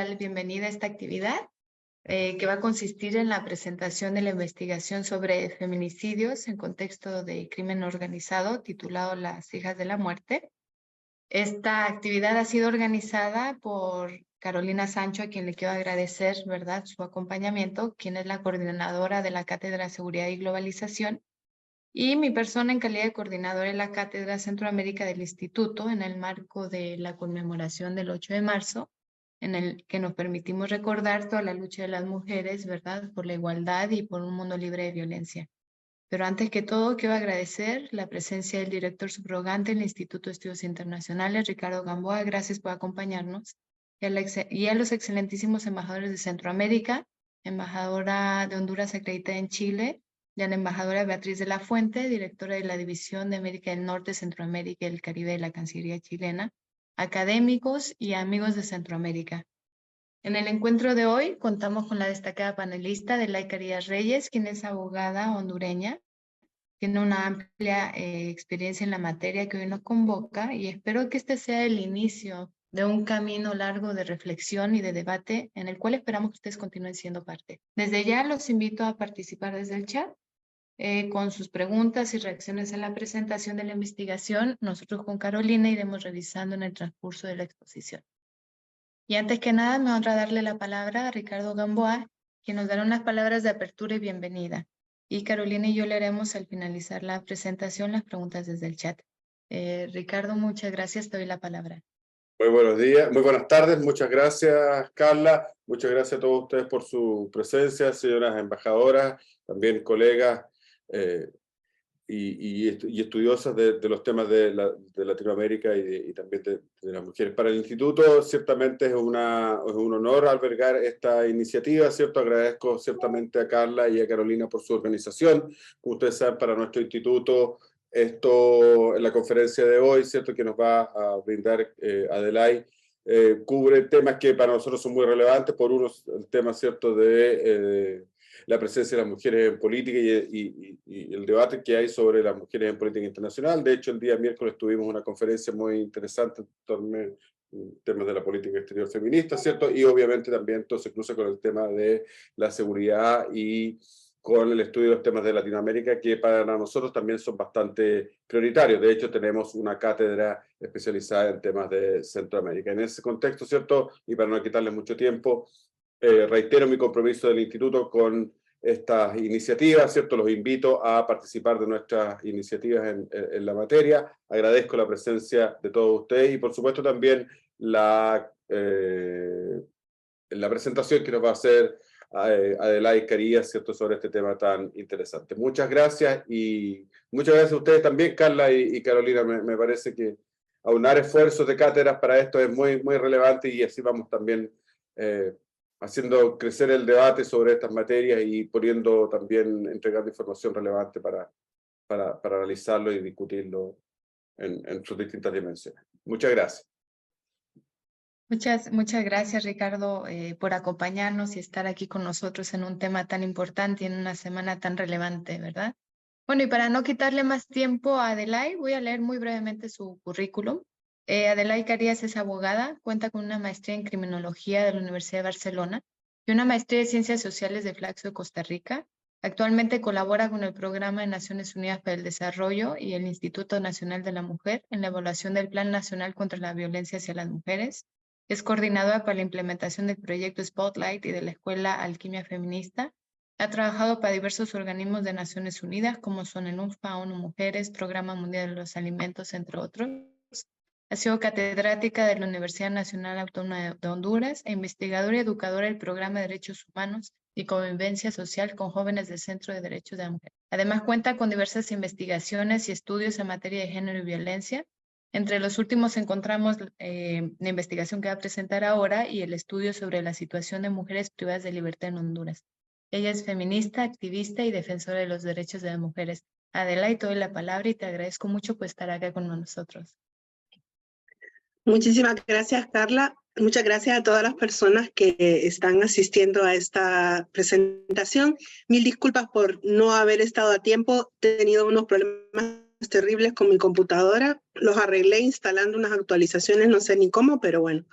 bienvenida a esta actividad que va a consistir en la presentación de la investigación sobre feminicidios en contexto de crimen organizado, titulado Las Hijas de la Muerte. Esta actividad ha sido organizada por Carolina Sancho, a quien le quiero agradecer, ¿verdad?, su acompañamiento, quien es la coordinadora de la Cátedra de Seguridad y Globalización, y mi persona en calidad de coordinadora en la Cátedra Centroamérica del Instituto, en el marco de la conmemoración del 8 de marzo, en el que nos permitimos recordar toda la lucha de las mujeres, ¿verdad?, por la igualdad y por un mundo libre de violencia. Pero antes que todo, quiero agradecer la presencia del director subrogante del Instituto de Estudios Internacionales, Ricardo Gamboa. Gracias por acompañarnos. Y a los excelentísimos embajadores de Centroamérica, embajadora de Honduras acreditada en Chile, y a la embajadora Beatriz de la Fuente, directora de la División de América del Norte, Centroamérica y el Caribe de la Cancillería chilena, académicos y amigos de Centroamérica. En el encuentro de hoy contamos con la destacada panelista Adelaida Carías Reyes, quien es abogada hondureña, tiene una amplia experiencia en la materia que hoy nos convoca, y espero que este sea el inicio de un camino largo de reflexión y de debate en el cual esperamos que ustedes continúen siendo parte. Desde ya los invito a participar desde el chat con sus preguntas y reacciones a la presentación de la investigación. Nosotros con Carolina iremos revisando en el transcurso de la exposición. Y antes que nada, me honra darle la palabra a Ricardo Gamboa, quien nos dará unas palabras de apertura y bienvenida. Y Carolina y yo le haremos al finalizar la presentación las preguntas desde el chat. Ricardo, muchas gracias, te doy la palabra. Muy buenos días, muy buenas tardes, muchas gracias Carla, muchas gracias a todos ustedes por su presencia, señoras embajadoras, también colegas y estudiosas de los temas de Latinoamérica y también de las mujeres. Para el Instituto ciertamente es un honor albergar esta iniciativa, ¿cierto? Agradezco ciertamente a Carla y a Carolina por su organización. Como ustedes saben, para nuestro instituto, esto en la conferencia de hoy, ¿cierto?, que nos va a brindar Adelaida, cubre temas que para nosotros son muy relevantes. Por uno, el tema, ¿cierto?, de la presencia de las mujeres en política y el debate que hay sobre las mujeres en política internacional. De hecho, el día miércoles tuvimos una conferencia muy interesante en torno a temas de la política exterior feminista, ¿cierto? Y obviamente también todo se cruza con el tema de la seguridad y con el estudio de los temas de Latinoamérica, que para nosotros también son bastante prioritarios. De hecho, tenemos una cátedra especializada en temas de Centroamérica. En ese contexto, ¿cierto?, y para no quitarles mucho tiempo, reitero mi compromiso del Instituto con estas iniciativas, ¿cierto? Los invito a participar de nuestras iniciativas en la materia. Agradezco la presencia de todos ustedes y, por supuesto, también la presentación que nos va a hacer Adelaida Carías, ¿cierto?, sobre este tema tan interesante. Muchas gracias, y muchas gracias a ustedes también, Carla y Carolina. Me parece que aunar esfuerzos de cátedras para esto es muy, muy relevante, y así vamos también haciendo crecer el debate sobre estas materias y poniendo también, entregando información relevante para analizarlo y discutirlo en sus distintas dimensiones. Muchas gracias. Muchas gracias, Ricardo, por acompañarnos y estar aquí con nosotros en un tema tan importante y en una semana tan relevante, ¿verdad? Bueno, y para no quitarle más tiempo a Adelaida, voy a leer muy brevemente su currículum. Adelaida Carías es abogada, cuenta con una maestría en criminología de la Universidad de Barcelona y una maestría de ciencias sociales de Flaxo de Costa Rica. Actualmente colabora con el Programa de Naciones Unidas para el Desarrollo y el Instituto Nacional de la Mujer en la evaluación del Plan Nacional contra la Violencia hacia las Mujeres. Es coordinadora para la implementación del proyecto Spotlight y de la Escuela Alquimia Feminista. Ha trabajado para diversos organismos de Naciones Unidas, como son el UNFPA, ONU Mujeres, Programa Mundial de los Alimentos, entre otros. Ha sido catedrática de la Universidad Nacional Autónoma de Honduras e investigadora y educadora del Programa de Derechos Humanos y Convivencia Social con Jóvenes del Centro de Derechos de la Mujer. Además, cuenta con diversas investigaciones y estudios en materia de género y violencia. Entre los últimos encontramos la investigación que va a presentar ahora y el estudio sobre la situación de mujeres privadas de libertad en Honduras. Ella es feminista, activista y defensora de los derechos de las mujeres. Adelaida, te doy la palabra y te agradezco mucho por estar acá con nosotros. Muchísimas gracias, Carla. Muchas gracias a todas las personas que están asistiendo a esta presentación. Mil disculpas por no haber estado a tiempo. He tenido unos problemas terribles con mi computadora. Los arreglé instalando unas actualizaciones, no sé ni cómo, pero bueno,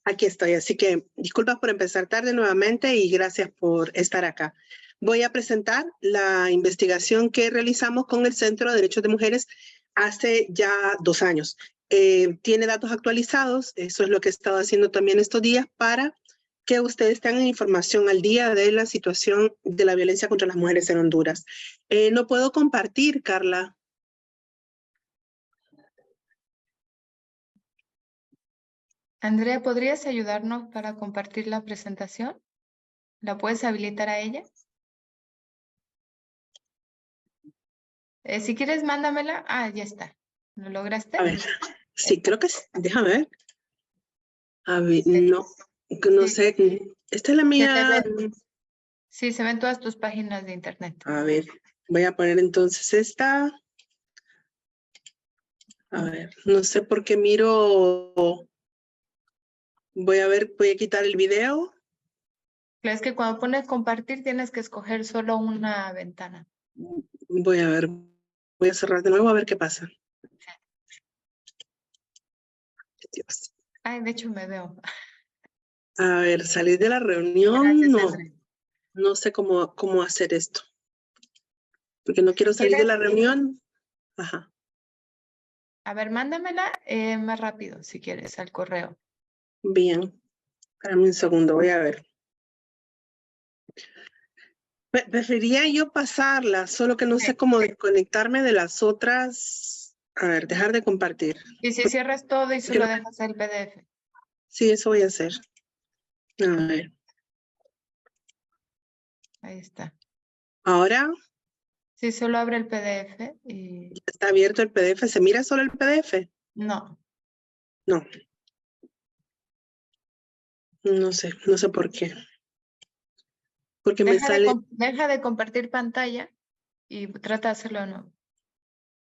Aquí estoy, así que disculpas por empezar tarde nuevamente y gracias por estar acá. Voy a presentar la investigación que realizamos con el Centro de Derechos de Mujeres hace ya 2 años. Tiene datos actualizados, eso es lo que he estado haciendo también estos días para que ustedes tengan información al día de la situación de la violencia contra las mujeres en Honduras. No puedo compartir, Carla. Andrea, ¿podrías ayudarnos para compartir la presentación? ¿La puedes habilitar a ella? Si quieres, mándamela. Ah, ya está. ¿Lo lograste? A ver, sí, creo que sí. Déjame ver. A ver, no Sí. sé. Esta es la mía. Sí, se ven todas tus páginas de internet. A ver, voy a poner entonces esta. A ver, no sé por qué miro. Voy a quitar el video. Claro, es que cuando pones compartir tienes que escoger solo una ventana. Voy a ver. Voy a cerrar de nuevo a ver qué pasa. Dios. Ay, de hecho me veo. A ver, salir de la reunión. Gracias, No, Andrea. no sé cómo hacer esto. Porque no quiero salir de la reunión. Ajá. A ver, mándamela más rápido, si quieres, al correo. Bien. Espérame un segundo, voy a ver. Preferiría yo pasarla, solo que no sé cómo desconectarme de las otras. A ver, dejar de compartir. Y si cierras todo y solo dejas el PDF. Sí, eso voy a hacer. A ver. Ahí está. Ahora Sí, solo abre el PDF y... ya está abierto el PDF. ¿Se mira solo el PDF? No. No. No sé por qué. Porque me sale... Deja de compartir pantalla y trata de hacerlo de nuevo.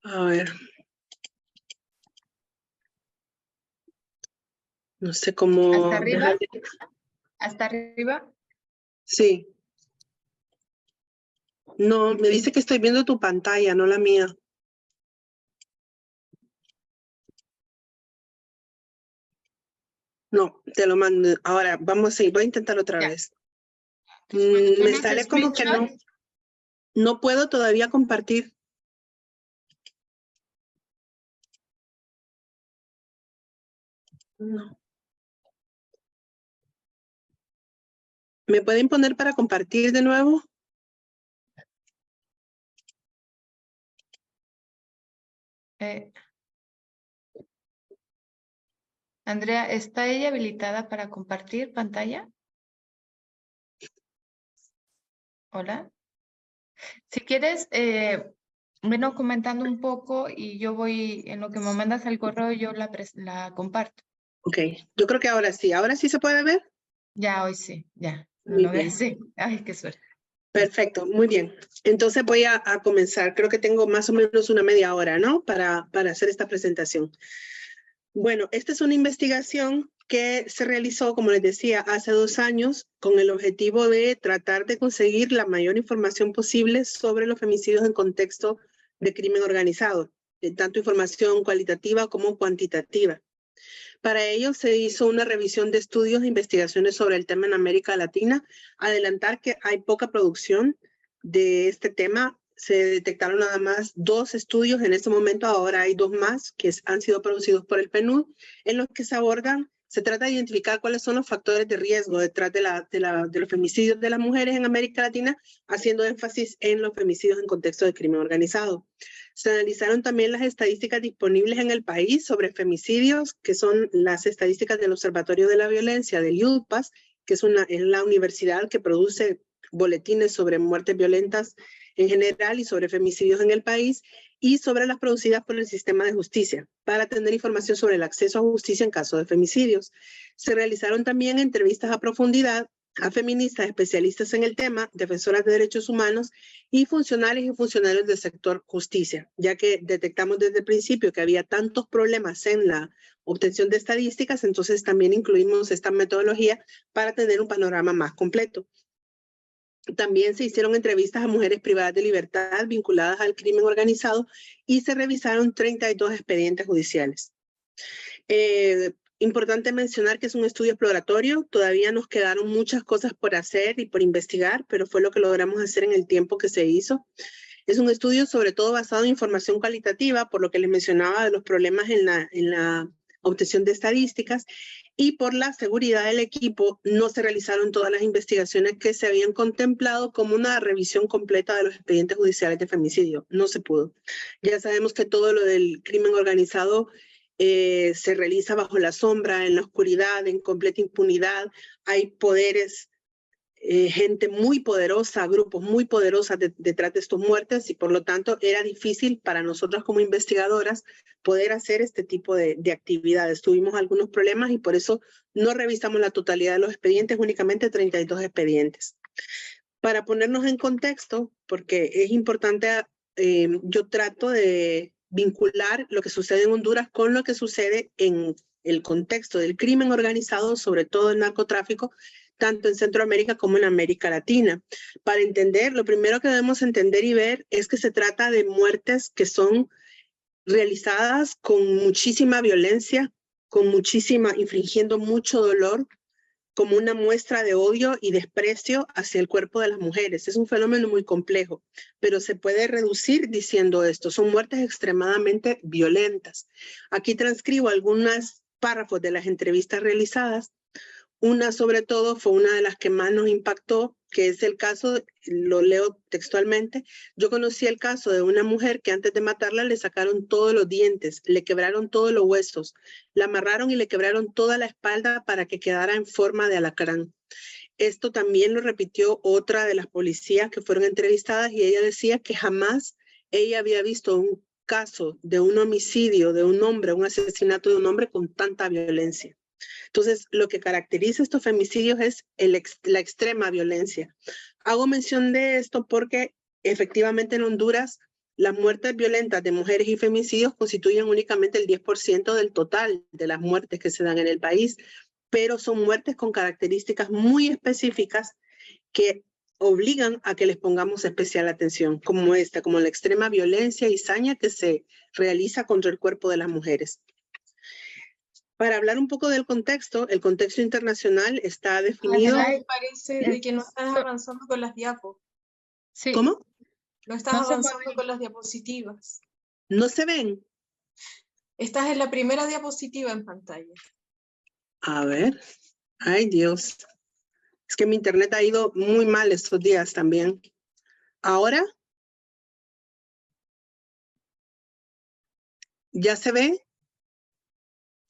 A ver. No sé cómo... ¿Hasta arriba? ¿Hasta arriba? Sí. No, me dice que estoy viendo tu pantalla, no la mía. No, te lo mando. Ahora, vamos a ir. Voy a intentar otra vez. Me sale como que no puedo todavía compartir. No. ¿Me pueden poner para compartir de nuevo? Andrea, ¿está ella habilitada para compartir pantalla? Hola. Si quieres, bueno, comentando un poco y yo voy, en lo que me mandas al correo, yo la comparto. Ok, yo creo que ahora sí. ¿Ahora sí se puede ver? Ya, hoy sí, ya. Lo Muy logré, bien. sí. Ay, qué suerte. Perfecto, muy bien. Entonces voy a comenzar. Creo que tengo más o menos una media hora, ¿no? Para hacer esta presentación. Bueno, esta es una investigación que se realizó, como les decía, hace 2 años con el objetivo de tratar de conseguir la mayor información posible sobre los femicidios en contexto de crimen organizado, tanto información cualitativa como cuantitativa. Para ello se hizo una revisión de estudios e investigaciones sobre el tema en América Latina. Adelantar que hay poca producción de este tema. Se detectaron nada más 2 estudios en este momento, ahora hay 2 más que han sido producidos por el PNUD, en los que se trata de identificar cuáles son los factores de riesgo detrás de los femicidios de las mujeres en América Latina, haciendo énfasis en los femicidios en contexto de crimen organizado. Se analizaron también las estadísticas disponibles en el país sobre femicidios, que son las estadísticas del Observatorio de la Violencia, del UPAS, que es la universidad que produce boletines sobre muertes violentas en general y sobre femicidios en el país, y sobre las producidas por el sistema de justicia, para tener información sobre el acceso a justicia en caso de femicidios. Se realizaron también entrevistas a profundidad a feministas especialistas en el tema, defensoras de derechos humanos y funcionarios del sector justicia, ya que detectamos desde el principio que había tantos problemas en la obtención de estadísticas, entonces también incluimos esta metodología para tener un panorama más completo. También se hicieron entrevistas a mujeres privadas de libertad vinculadas al crimen organizado y se revisaron 32 expedientes judiciales. Importante mencionar que es un estudio exploratorio, todavía nos quedaron muchas cosas por hacer y por investigar, pero fue lo que logramos hacer en el tiempo que se hizo. Es un estudio sobre todo basado en información cualitativa, por lo que les mencionaba de los problemas en la obtención de estadísticas, y por la seguridad del equipo no se realizaron todas las investigaciones que se habían contemplado como una revisión completa de los expedientes judiciales de femicidio. No se pudo. Ya sabemos que todo lo del crimen organizado se realiza bajo la sombra, en la oscuridad, en completa impunidad. Hay poderes, gente muy poderosa, grupos muy poderosos detrás de estas muertes, y por lo tanto era difícil para nosotras como investigadoras poder hacer este tipo de actividades. Tuvimos algunos problemas y por eso no revisamos la totalidad de los expedientes, únicamente 32 expedientes. Para ponernos en contexto, porque es importante, yo trato de vincular lo que sucede en Honduras con lo que sucede en el contexto del crimen organizado, sobre todo el narcotráfico, tanto en Centroamérica como en América Latina. Para entender, lo primero que debemos entender y ver es que se trata de muertes que son realizadas con muchísima violencia, infringiendo mucho dolor, como una muestra de odio y desprecio hacia el cuerpo de las mujeres. Es un fenómeno muy complejo, pero se puede reducir diciendo esto. Son muertes extremadamente violentas. Aquí transcribo algunos párrafos de las entrevistas realizadas. Una, sobre todo, fue una de las que más nos impactó, que es el caso, lo leo textualmente: yo conocí el caso de una mujer que antes de matarla le sacaron todos los dientes, le quebraron todos los huesos, la amarraron y le quebraron toda la espalda para que quedara en forma de alacrán. Esto también lo repitió otra de las policías que fueron entrevistadas, y ella decía que jamás ella había visto un caso de un homicidio de un hombre, un asesinato de un hombre con tanta violencia. Entonces, lo que caracteriza estos femicidios es la extrema violencia. Hago mención de esto porque efectivamente en Honduras las muertes violentas de mujeres y femicidios constituyen únicamente el 10% del total de las muertes que se dan en el país, pero son muertes con características muy específicas que obligan a que les pongamos especial atención, como la extrema violencia y saña que se realiza contra el cuerpo de las mujeres. Para hablar un poco del contexto, el contexto internacional está definido... Me parece de que no estás avanzando con las diapos. Sí. ¿Cómo? No estás avanzando con las diapositivas. ¿No se ven? Estás en la primera diapositiva en pantalla. A ver. Ay, Dios. Es que mi internet ha ido muy mal estos días también. ¿Ahora? ¿Ya se ve?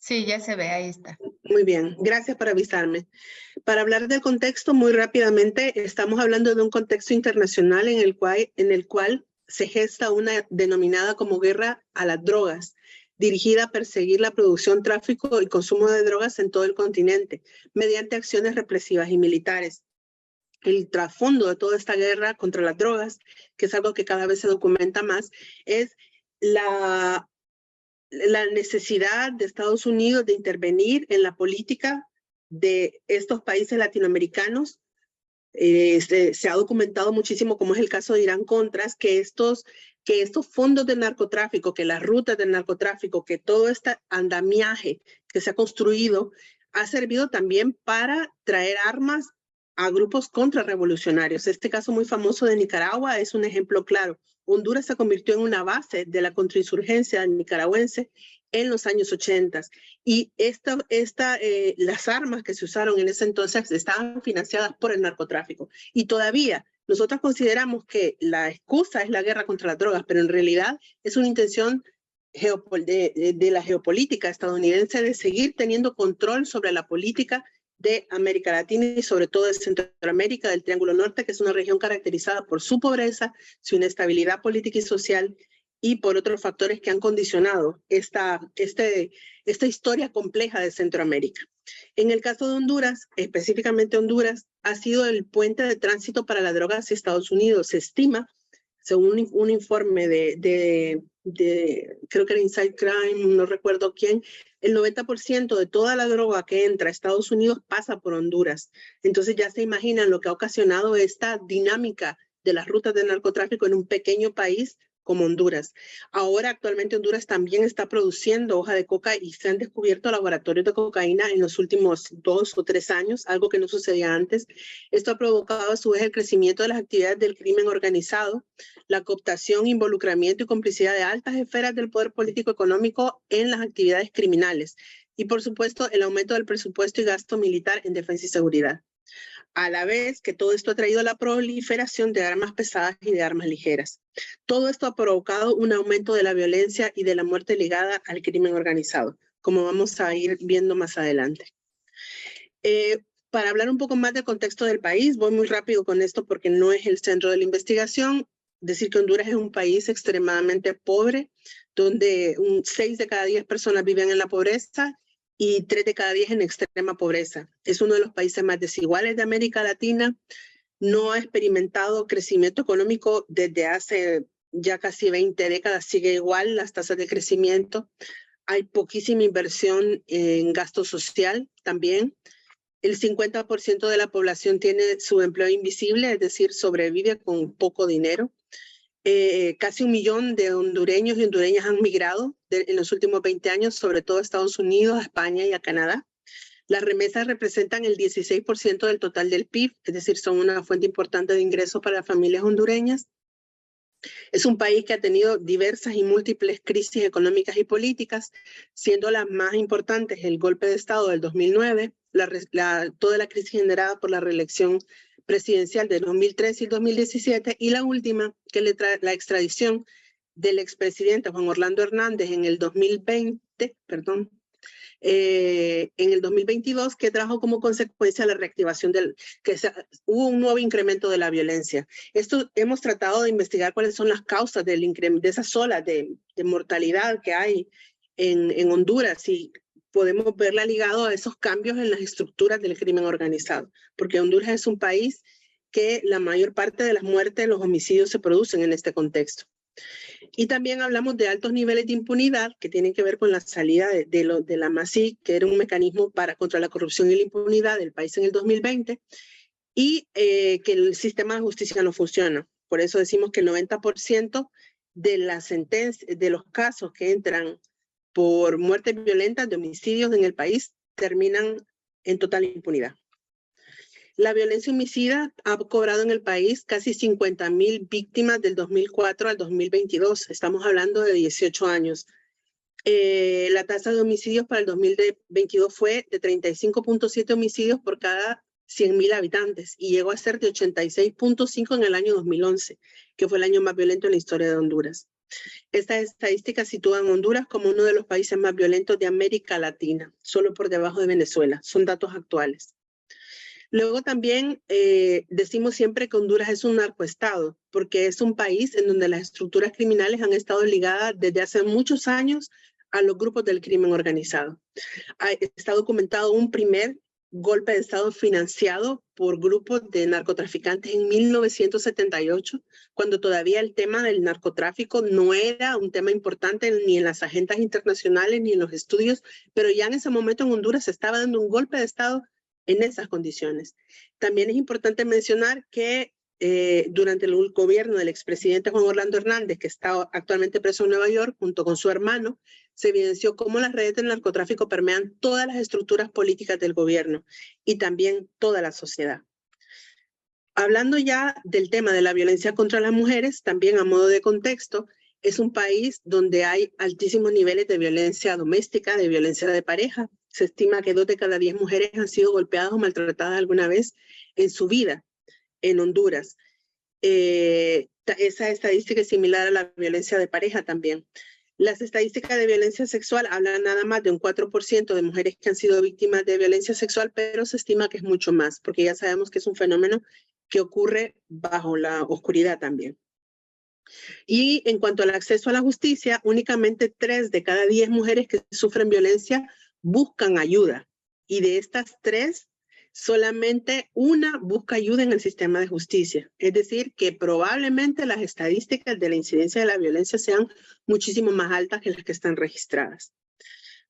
Sí, ya se ve, ahí está. Muy bien, gracias por avisarme. Para hablar del contexto muy rápidamente, estamos hablando de un contexto internacional en el cual se gesta una denominada como guerra a las drogas, dirigida a perseguir la producción, tráfico y consumo de drogas en todo el continente, mediante acciones represivas y militares. El trasfondo de toda esta guerra contra las drogas, que es algo que cada vez se documenta más, es la necesidad de Estados Unidos de intervenir en la política de estos países latinoamericanos. Se ha documentado muchísimo, como es el caso de Irán Contras, que estos fondos de narcotráfico, que las rutas del narcotráfico, que todo este andamiaje que se ha construido ha servido también para traer armas a grupos contrarrevolucionarios. Este caso muy famoso de Nicaragua es un ejemplo claro. Honduras se convirtió en una base de la contrainsurgencia nicaragüense en los años 80. Y las armas que se usaron en ese entonces estaban financiadas por el narcotráfico. Y todavía nosotros consideramos que la excusa es la guerra contra las drogas, pero en realidad es una intención de la geopolítica estadounidense de seguir teniendo control sobre la política de América Latina y sobre todo de Centroamérica, del Triángulo Norte, que es una región caracterizada por su pobreza, su inestabilidad política y social, y por otros factores que han condicionado esta historia compleja de Centroamérica. En el caso de Honduras, específicamente Honduras, ha sido el puente de tránsito para la droga hacia Estados Unidos. Se estima, según un informe creo que era Inside Crime, no recuerdo quién, el 90% de toda la droga que entra a Estados Unidos pasa por Honduras. Entonces ya se imaginan lo que ha ocasionado esta dinámica de las rutas de narcotráfico en un pequeño país como Honduras. Ahora, actualmente, Honduras también está produciendo hoja de coca y se han descubierto laboratorios de cocaína en los últimos 2 o 3 años, algo que no sucedía antes. Esto ha provocado a su vez el crecimiento de las actividades del crimen organizado, la cooptación, involucramiento y complicidad de altas esferas del poder político-económico en las actividades criminales. Y, por supuesto, el aumento del presupuesto y gasto militar en defensa y seguridad. A la vez que todo esto ha traído la proliferación de armas pesadas y de armas ligeras. Todo esto ha provocado un aumento de la violencia y de la muerte ligada al crimen organizado, como vamos a ir viendo más adelante. Para hablar un poco más del contexto del país, voy muy rápido con esto porque no es el centro de la investigación. Decir que Honduras es un país extremadamente pobre, donde 6 de cada 10 personas viven en la pobreza y 3 de cada 10 en extrema pobreza. Es uno de los países más desiguales de América Latina. No ha experimentado crecimiento económico desde hace ya casi 20 décadas. Sigue igual las tasas de crecimiento. Hay poquísima inversión en gasto social también. El 50% de la población tiene su empleo invisible, es decir, sobrevive con poco dinero. Casi 1 millón de hondureños y hondureñas han migrado en los últimos 20 años, sobre todo a Estados Unidos, a España y a Canadá. Las remesas representan el 16% del total del PIB, es decir, son una fuente importante de ingresos para las familias hondureñas. Es un país que ha tenido diversas y múltiples crisis económicas y políticas, siendo las más importantes el golpe de Estado del 2009, toda la crisis generada por la reelección presidencial de 2013 y 2017, y la última, que la extradición del expresidente Juan Orlando Hernández en el 2022, que trajo como consecuencia la reactivación hubo un nuevo incremento de la violencia. Hemos tratado de investigar cuáles son las causas de esas olas de mortalidad que hay en Honduras, y podemos verla ligado a esos cambios en las estructuras del crimen organizado, porque Honduras es un país que la mayor parte de las muertes, los homicidios se producen en este contexto. Y también hablamos de altos niveles de impunidad que tienen que ver con la salida de la MASIC, que era un mecanismo contra la corrupción y la impunidad del país en el 2020, y que el sistema de justicia no funciona. Por eso decimos que el 90% de los casos que entran por muertes violentas, de homicidios en el país, terminan en total impunidad. La violencia homicida ha cobrado en el país casi 50,000 víctimas del 2004 al 2022. Estamos hablando de 18 años. La tasa de homicidios para el 2022 fue de 35.7 homicidios por cada 100,000 habitantes y llegó a ser de 86.5 en el año 2011, que fue el año más violento en la historia de Honduras. Estas estadísticas sitúan a Honduras como uno de los países más violentos de América Latina, solo por debajo de Venezuela. Son datos actuales. Luego también decimos siempre que Honduras es un narcoestado, porque es un país en donde las estructuras criminales han estado ligadas desde hace muchos años a los grupos del crimen organizado. Está documentado un primer golpe de Estado financiado por grupos de narcotraficantes en 1978, cuando todavía el tema del narcotráfico no era un tema importante ni en las agendas internacionales ni en los estudios, pero ya en ese momento en Honduras se estaba dando un golpe de Estado en esas condiciones. También es importante mencionar que durante el gobierno del expresidente Juan Orlando Hernández, que está actualmente preso en Nueva York, junto con su hermano, se evidenció cómo las redes del narcotráfico permean todas las estructuras políticas del gobierno y también toda la sociedad. Hablando ya del tema de la violencia contra las mujeres, también a modo de contexto, es un país donde hay altísimos niveles de violencia doméstica, de violencia de pareja. Se estima que 2 de cada 10 mujeres han sido golpeadas o maltratadas alguna vez en su vida en Honduras. Esa estadística es similar a la violencia de pareja también. Las estadísticas de violencia sexual hablan nada más de un 4% de mujeres que han sido víctimas de violencia sexual, pero se estima que es mucho más, porque ya sabemos que es un fenómeno que ocurre bajo la oscuridad también. Y en cuanto al acceso a la justicia, únicamente 3 de cada 10 mujeres que sufren violencia buscan ayuda. Y de estas 3, solamente 1 busca ayuda en el sistema de justicia. Es decir, que probablemente las estadísticas de la incidencia de la violencia sean muchísimo más altas que las que están registradas.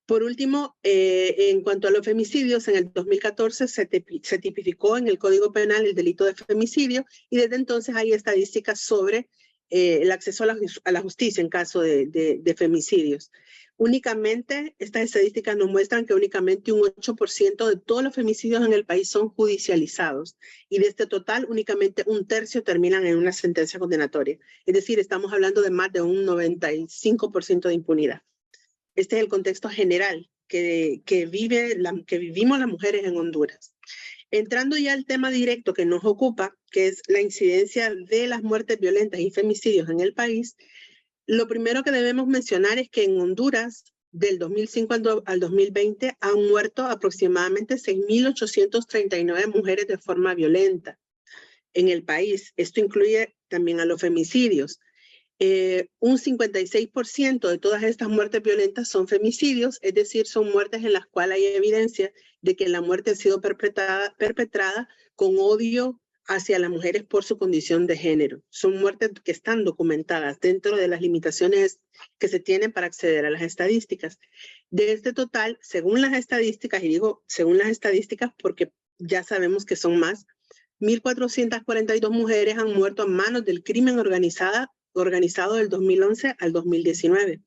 Por último, en cuanto a los femicidios, en el 2014 se tipificó en el Código Penal el delito de femicidio y desde entonces hay estadísticas sobre el acceso a la justicia en caso de femicidios. Únicamente, estas estadísticas nos muestran que únicamente un 8% de todos los femicidios en el país son judicializados y de este total únicamente un tercio terminan en una sentencia condenatoria. Es decir, estamos hablando de más de un 95% de impunidad. Este es el contexto general que vivimos las mujeres en Honduras. Entrando ya al tema directo que nos ocupa, que es la incidencia de las muertes violentas y femicidios en el país, lo primero que debemos mencionar es que en Honduras, del 2005 al 2020, han muerto aproximadamente 6.839 mujeres de forma violenta en el país. Esto incluye también a los femicidios. Un 56% de todas estas muertes violentas son femicidios, es decir, son muertes en las cuales hay evidencia de que la muerte ha sido perpetrada con odio hacia las mujeres por su condición de género. Son muertes que están documentadas dentro de las limitaciones que se tienen para acceder a las estadísticas. De este total, según las estadísticas, y digo según las estadísticas porque ya sabemos que son más, 1.442 mujeres han muerto a manos del crimen organizado del 2011 al 2019.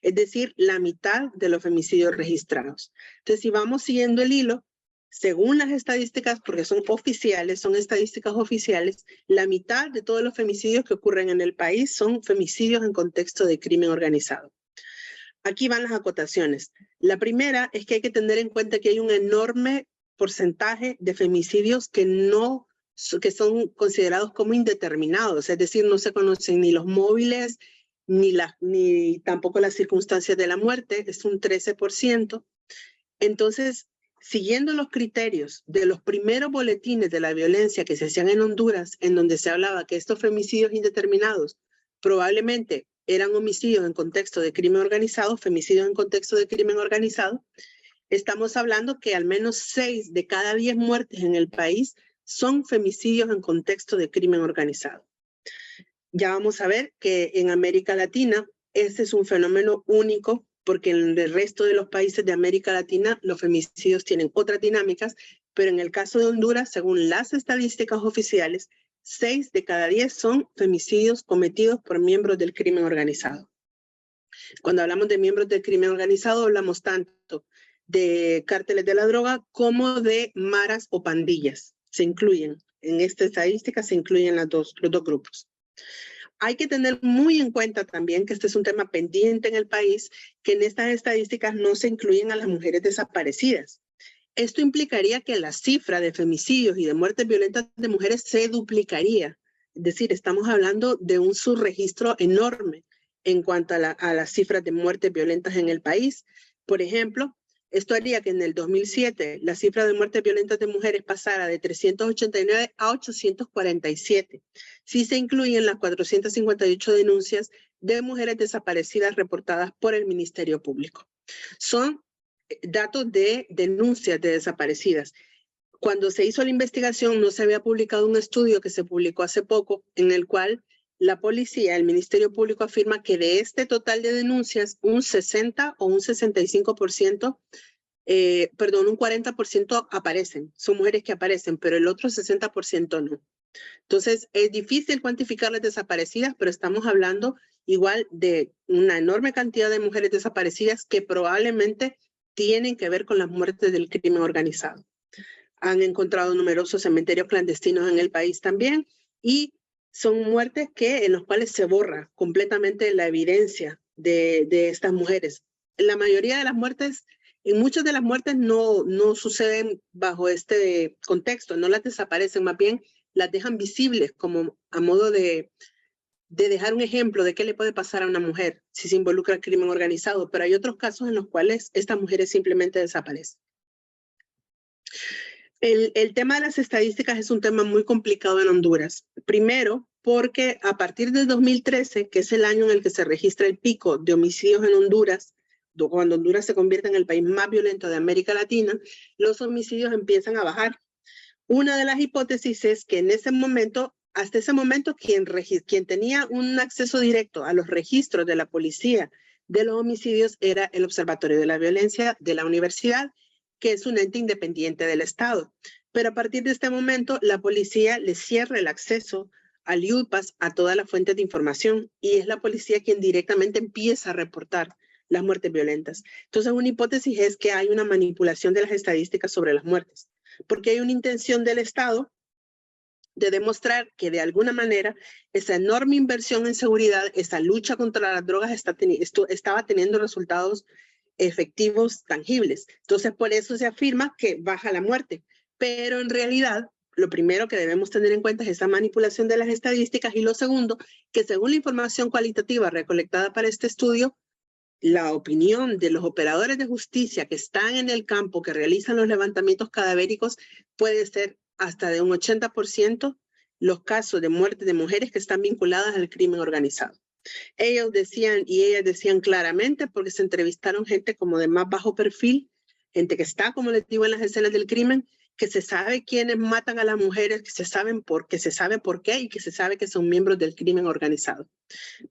Es decir, la mitad de los femicidios registrados. Entonces, si vamos siguiendo el hilo, según las estadísticas, porque son oficiales, son estadísticas oficiales, la mitad de todos los femicidios que ocurren en el país son femicidios en contexto de crimen organizado. Aquí van las acotaciones. La primera es que hay que tener en cuenta que hay un enorme porcentaje de femicidios que son considerados como indeterminados, es decir, no se conocen ni los móviles, ni tampoco las circunstancias de la muerte, es un 13%. Entonces, siguiendo los criterios de los primeros boletines de la violencia que se hacían en Honduras, en donde se hablaba que estos femicidios indeterminados probablemente eran homicidios en contexto de crimen organizado, femicidios en contexto de crimen organizado, estamos hablando que al menos 6 de cada 10 muertes en el país son femicidios en contexto de crimen organizado. Ya vamos a ver que en América Latina este es un fenómeno único, porque en el resto de los países de América Latina los femicidios tienen otras dinámicas, pero en el caso de Honduras, según las estadísticas oficiales, 6 de cada 10 son femicidios cometidos por miembros del crimen organizado. Cuando hablamos de miembros del crimen organizado, hablamos tanto de cárteles de la droga como de maras o pandillas. Se incluyen, en esta estadística se incluyen los dos grupos. Hay que tener muy en cuenta también que este es un tema pendiente en el país, que en estas estadísticas no se incluyen a las mujeres desaparecidas. Esto implicaría que la cifra de femicidios y de muertes violentas de mujeres se duplicaría. Es decir, estamos hablando de un subregistro enorme en cuanto a las cifras de muertes violentas en el país. Por ejemplo, esto haría que en el 2007 la cifra de muertes violentas de mujeres pasara de 389 a 847. Si se incluyen las 458 denuncias de mujeres desaparecidas reportadas por el Ministerio Público. Son datos de denuncias de desaparecidas. Cuando se hizo la investigación no se había publicado un estudio que se publicó hace poco en el cual la policía, el Ministerio Público afirma que de este total de denuncias, un 60 o un 65%, un 40% aparecen, son mujeres que aparecen, pero el otro 60% no. Entonces, es difícil cuantificar las desaparecidas, pero estamos hablando igual de una enorme cantidad de mujeres desaparecidas que probablemente tienen que ver con las muertes del crimen organizado. Han encontrado numerosos cementerios clandestinos en el país también y son muertes en los cuales se borra completamente la evidencia de estas mujeres. La mayoría de las muertes, en muchas de las muertes no suceden bajo este contexto, no las desaparecen, más bien las dejan visibles como a modo de dejar un ejemplo de qué le puede pasar a una mujer si se involucra el crimen organizado, pero hay otros casos en los cuales estas mujeres simplemente desaparecen. El tema de las estadísticas es un tema muy complicado en Honduras. Primero, porque a partir del 2013, que es el año en el que se registra el pico de homicidios en Honduras, cuando Honduras se convierte en el país más violento de América Latina, los homicidios empiezan a bajar. Una de las hipótesis es que en ese momento, hasta ese momento, quien tenía un acceso directo a los registros de la policía de los homicidios era el Observatorio de la Violencia de la Universidad, que es un ente independiente del Estado. Pero a partir de este momento, la policía le cierra el acceso al IUPAS, a todas las fuentes de información, y es la policía quien directamente empieza a reportar las muertes violentas. Entonces, una hipótesis es que hay una manipulación de las estadísticas sobre las muertes, porque hay una intención del Estado de demostrar que de alguna manera esa enorme inversión en seguridad, esa lucha contra las drogas estaba teniendo resultados efectivos, tangibles. Entonces, por eso se afirma que baja la muerte. Pero en realidad, lo primero que debemos tener en cuenta es esa manipulación de las estadísticas, y lo segundo, que según la información cualitativa recolectada para este estudio, la opinión de los operadores de justicia que están en el campo, que realizan los levantamientos cadavéricos, puede ser hasta de un 80% los casos de muerte de mujeres que están vinculadas al crimen organizado. Ellos decían y ellas decían claramente, porque se entrevistaron gente como de más bajo perfil, gente que está, como les digo, en las escenas del crimen, que se sabe quiénes matan a las mujeres, que se sabe por qué y que se sabe que son miembros del crimen organizado.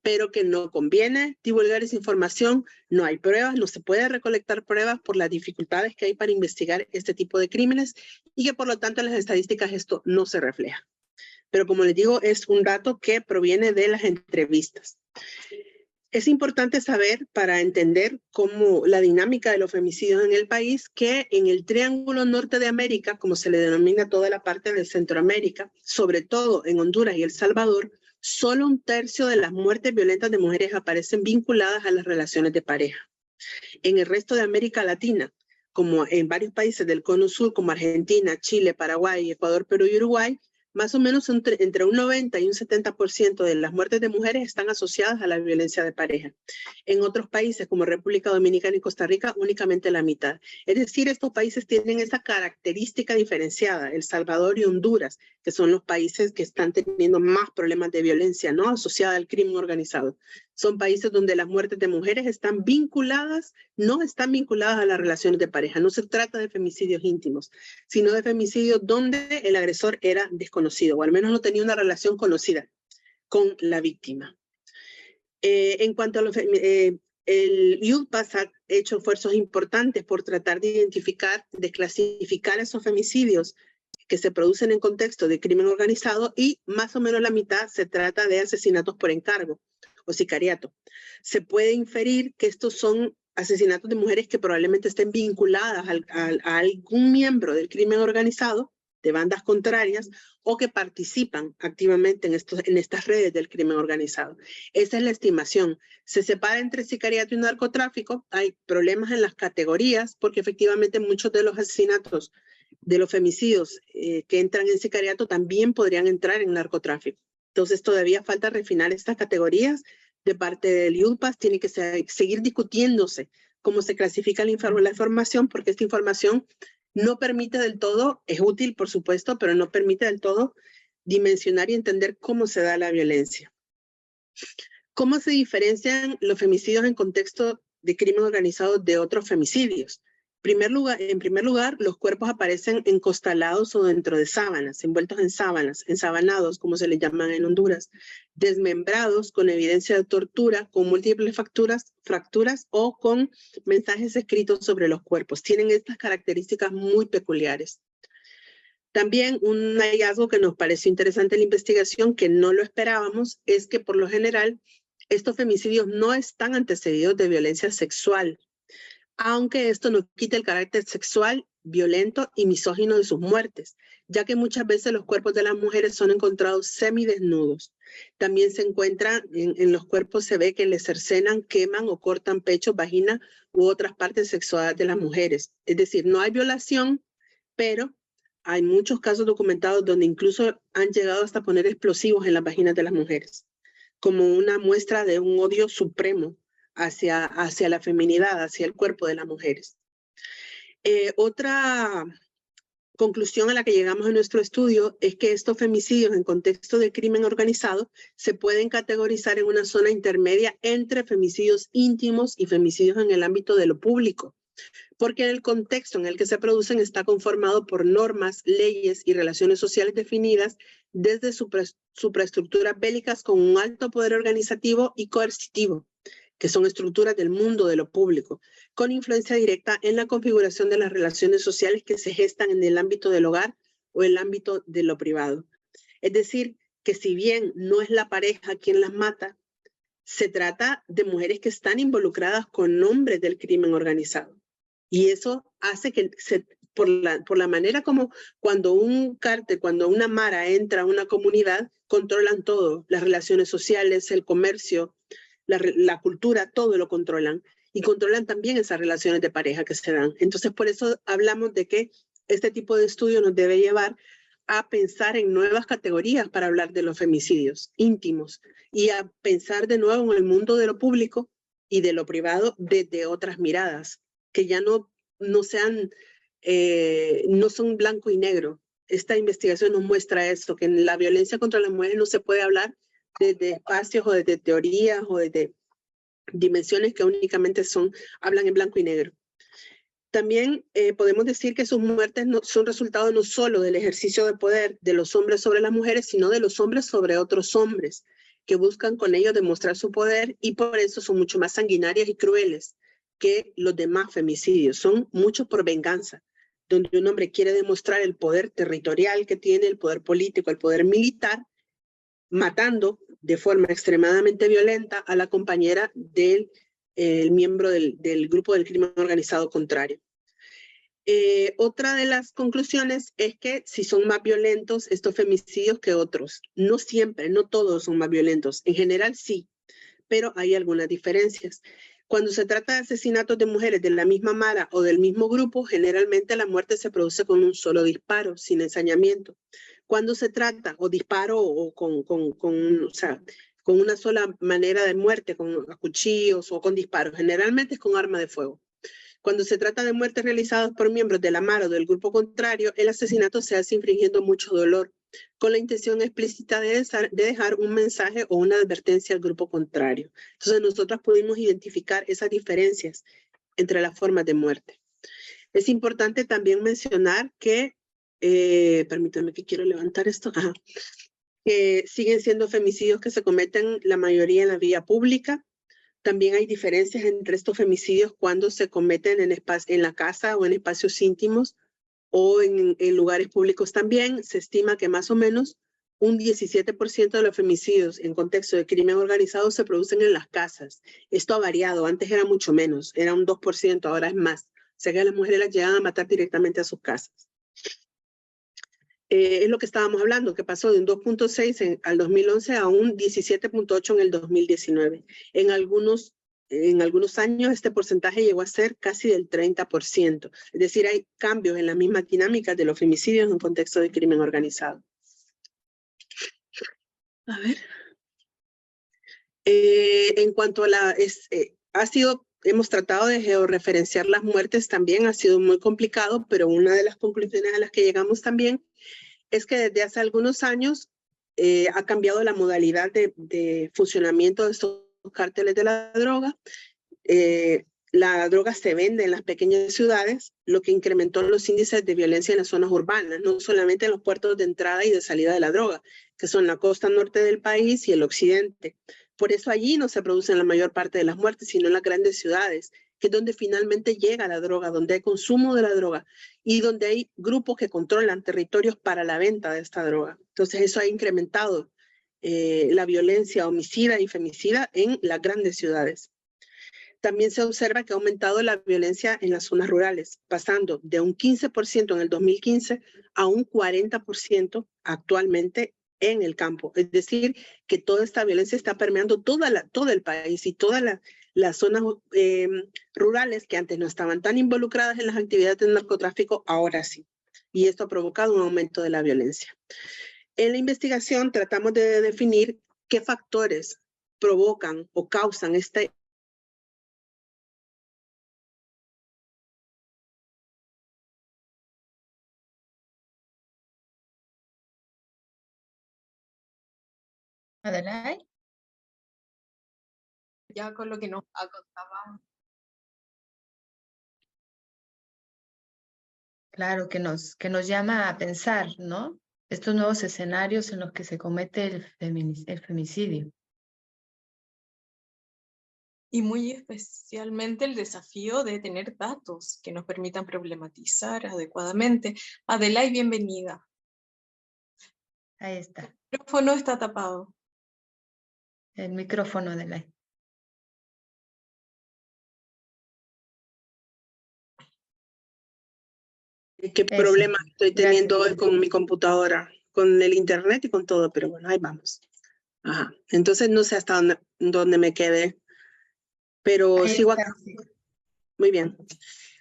Pero que no conviene divulgar esa información, no hay pruebas, no se puede recolectar pruebas por las dificultades que hay para investigar este tipo de crímenes, y que por lo tanto en las estadísticas esto no se refleja. Pero como les digo, es un dato que proviene de las entrevistas. Es importante saber, para entender cómo la dinámica de los femicidios en el país, que en el Triángulo Norte de América, como se le denomina toda la parte de Centroamérica, sobre todo en Honduras y El Salvador, solo 1/3 de las muertes violentas de mujeres aparecen vinculadas a las relaciones de pareja. En el resto de América Latina, como en varios países del Cono Sur, como Argentina, Chile, Paraguay, Ecuador, Perú y Uruguay, más o menos entre un 90 y un 70% de las muertes de mujeres están asociadas a la violencia de pareja. En otros países como República Dominicana y Costa Rica, únicamente la mitad. Es decir, estos países tienen esa característica diferenciada, El Salvador y Honduras, que son los países que están teniendo más problemas de violencia, ¿no?, asociada al crimen organizado. Son países donde las muertes de mujeres están vinculadas, no están vinculadas a las relaciones de pareja. No se trata de femicidios íntimos, sino de femicidios donde el agresor era desconocido, o al menos no tenía una relación conocida con la víctima. En cuanto a el IUPAS ha hecho esfuerzos importantes por tratar de identificar, de clasificar esos femicidios que se producen en contexto de crimen organizado, y más o menos la mitad se trata de asesinatos por encargo o sicariato. Se puede inferir que estos son asesinatos de mujeres que probablemente estén vinculadas a algún miembro del crimen organizado, de bandas contrarias, o que participan activamente en estas redes del crimen organizado. Esa es la estimación. Se separa entre sicariato y narcotráfico. Hay problemas en las categorías, porque efectivamente muchos de los asesinatos, de los femicidios que entran en sicariato, también podrían entrar en narcotráfico. Entonces todavía falta refinar estas categorías de parte del IUPAS. Tiene que seguir discutiéndose cómo se clasifica la información, porque esta información no permite del todo, es útil por supuesto, pero no permite del todo dimensionar y entender cómo se da la violencia. ¿Cómo se diferencian los femicidios en contexto de crimen organizado de otros femicidios? En primer lugar, los cuerpos aparecen encostalados o dentro de sábanas, envueltos en sábanas, ensabanados, como se les llaman en Honduras, desmembrados, con evidencia de tortura, con múltiples fracturas o con mensajes escritos sobre los cuerpos. Tienen estas características muy peculiares. También un hallazgo que nos pareció interesante en la investigación, que no lo esperábamos, es que por lo general estos femicidios no están antecedidos de violencia sexual, aunque esto no quita el carácter sexual, violento y misógino de sus muertes, ya que muchas veces los cuerpos de las mujeres son encontrados semidesnudos. También se encuentran, en los cuerpos se ve que les cercenan, queman o cortan pechos, vagina u otras partes sexuales de las mujeres. Es decir, no hay violación, pero hay muchos casos documentados donde incluso han llegado hasta poner explosivos en las vaginas de las mujeres, como una muestra de un odio supremo hacia la feminidad, hacia el cuerpo de las mujeres. Otra conclusión a la que llegamos en nuestro estudio es que estos femicidios en contexto de crimen organizado se pueden categorizar en una zona intermedia entre femicidios íntimos y femicidios en el ámbito de lo público, porque el contexto en el que se producen está conformado por normas, leyes y relaciones sociales definidas desde supraestructuras bélicas con un alto poder organizativo y coercitivo, que son estructuras del mundo de lo público, con influencia directa en la configuración de las relaciones sociales que se gestan en el ámbito del hogar o el ámbito de lo privado. Es decir, que si bien no es la pareja quien las mata, se trata de mujeres que están involucradas con hombres del crimen organizado. Y eso hace que, por la manera como cuando un cártel, cuando una mara entra a una comunidad, controlan todo, las relaciones sociales, el comercio, la cultura, todo lo controlan. Y controlan también esas relaciones de pareja que se dan. Entonces, por eso hablamos de que este tipo de estudio nos debe llevar a pensar en nuevas categorías para hablar de los femicidios íntimos y a pensar de nuevo en el mundo de lo público y de lo privado desde otras miradas, que ya no sean, no son blanco y negro. Esta investigación nos muestra eso, que en la violencia contra las mujeres no se puede hablar desde espacios o desde teorías o desde dimensiones que únicamente hablan en blanco y negro. También podemos decir que sus muertes son resultado no solo del ejercicio de poder de los hombres sobre las mujeres, sino de los hombres sobre otros hombres, que buscan con ello demostrar su poder y por eso son mucho más sanguinarias y crueles que los demás femicidios. Son muchos por venganza, donde un hombre quiere demostrar el poder territorial que tiene, el poder político, el poder militar, matando de forma extremadamente violenta a la compañera del miembro del grupo del crimen organizado contrario. Otra de las conclusiones es que si son más violentos estos femicidios que otros. No siempre, no todos son más violentos. En general sí, pero hay algunas diferencias. Cuando se trata de asesinatos de mujeres de la misma mara o del mismo grupo, generalmente la muerte se produce con un solo disparo, sin ensañamiento. Cuando se trata, o disparo o con una sola manera de muerte, con cuchillos o con disparos, generalmente es con arma de fuego. Cuando se trata de muertes realizadas por miembros de la mara o del grupo contrario, el asesinato se hace infringiendo mucho dolor, con la intención explícita de dejar un mensaje o una advertencia al grupo contrario. Entonces nosotros pudimos identificar esas diferencias entre las formas de muerte. Es importante también mencionar que, permítanme que quiero levantar esto, que siguen siendo femicidios que se cometen la mayoría en la vía pública. También hay diferencias entre estos femicidios cuando se cometen en la casa o en espacios íntimos o en lugares públicos también. Se estima que más o menos un 17% de los femicidios en contexto de crimen organizado se producen en las casas. Esto ha variado, antes era mucho menos, era un 2%, ahora es más. O sea que las mujeres las llegan a matar directamente a sus casas. Es lo que estábamos hablando, que pasó de un 2.6 al 2011 a un 17.8 en el 2019. En algunos años este porcentaje llegó a ser casi del 30%. Es decir, hay cambios en la misma dinámica de los femicidios en un contexto de crimen organizado. A ver. En cuanto a hemos tratado de georreferenciar las muertes también, ha sido muy complicado, pero una de las conclusiones a las que llegamos también es que desde hace algunos años ha cambiado la modalidad de funcionamiento de estos cárteles de la droga. La droga se vende en las pequeñas ciudades, lo que incrementó los índices de violencia en las zonas urbanas, no solamente en los puertos de entrada y de salida de la droga, que son la costa norte del país y el occidente. Por eso allí no se producen la mayor parte de las muertes, sino en las grandes ciudades, que es donde finalmente llega la droga, donde hay consumo de la droga y donde hay grupos que controlan territorios para la venta de esta droga. Entonces eso ha incrementado la violencia homicida y femicida en las grandes ciudades. También se observa que ha aumentado la violencia en las zonas rurales, pasando de un 15% en el 2015 a un 40% actualmente en el campo. Es decir, que toda esta violencia está permeando todo el país y todas las zonas rurales que antes no estaban tan involucradas en las actividades del narcotráfico, ahora sí. Y esto ha provocado un aumento de la violencia. En la investigación tratamos de definir qué factores provocan o causan este Adelante. Ya con lo que nos contaba. Claro, que nos llama a pensar, ¿no? Estos nuevos escenarios en los que se comete el femicidio. Y muy especialmente el desafío de tener datos que nos permitan problematizar adecuadamente. Adelaide, bienvenida. Ahí está. El micrófono está tapado. El micrófono de la... Qué problema estoy teniendo Gracias. hoy con mi computadora, con el internet y con todo, pero bueno, ahí vamos. Ajá. Entonces no sé hasta dónde me quedé, pero Ahí sigo está, acá. sí. Muy bien.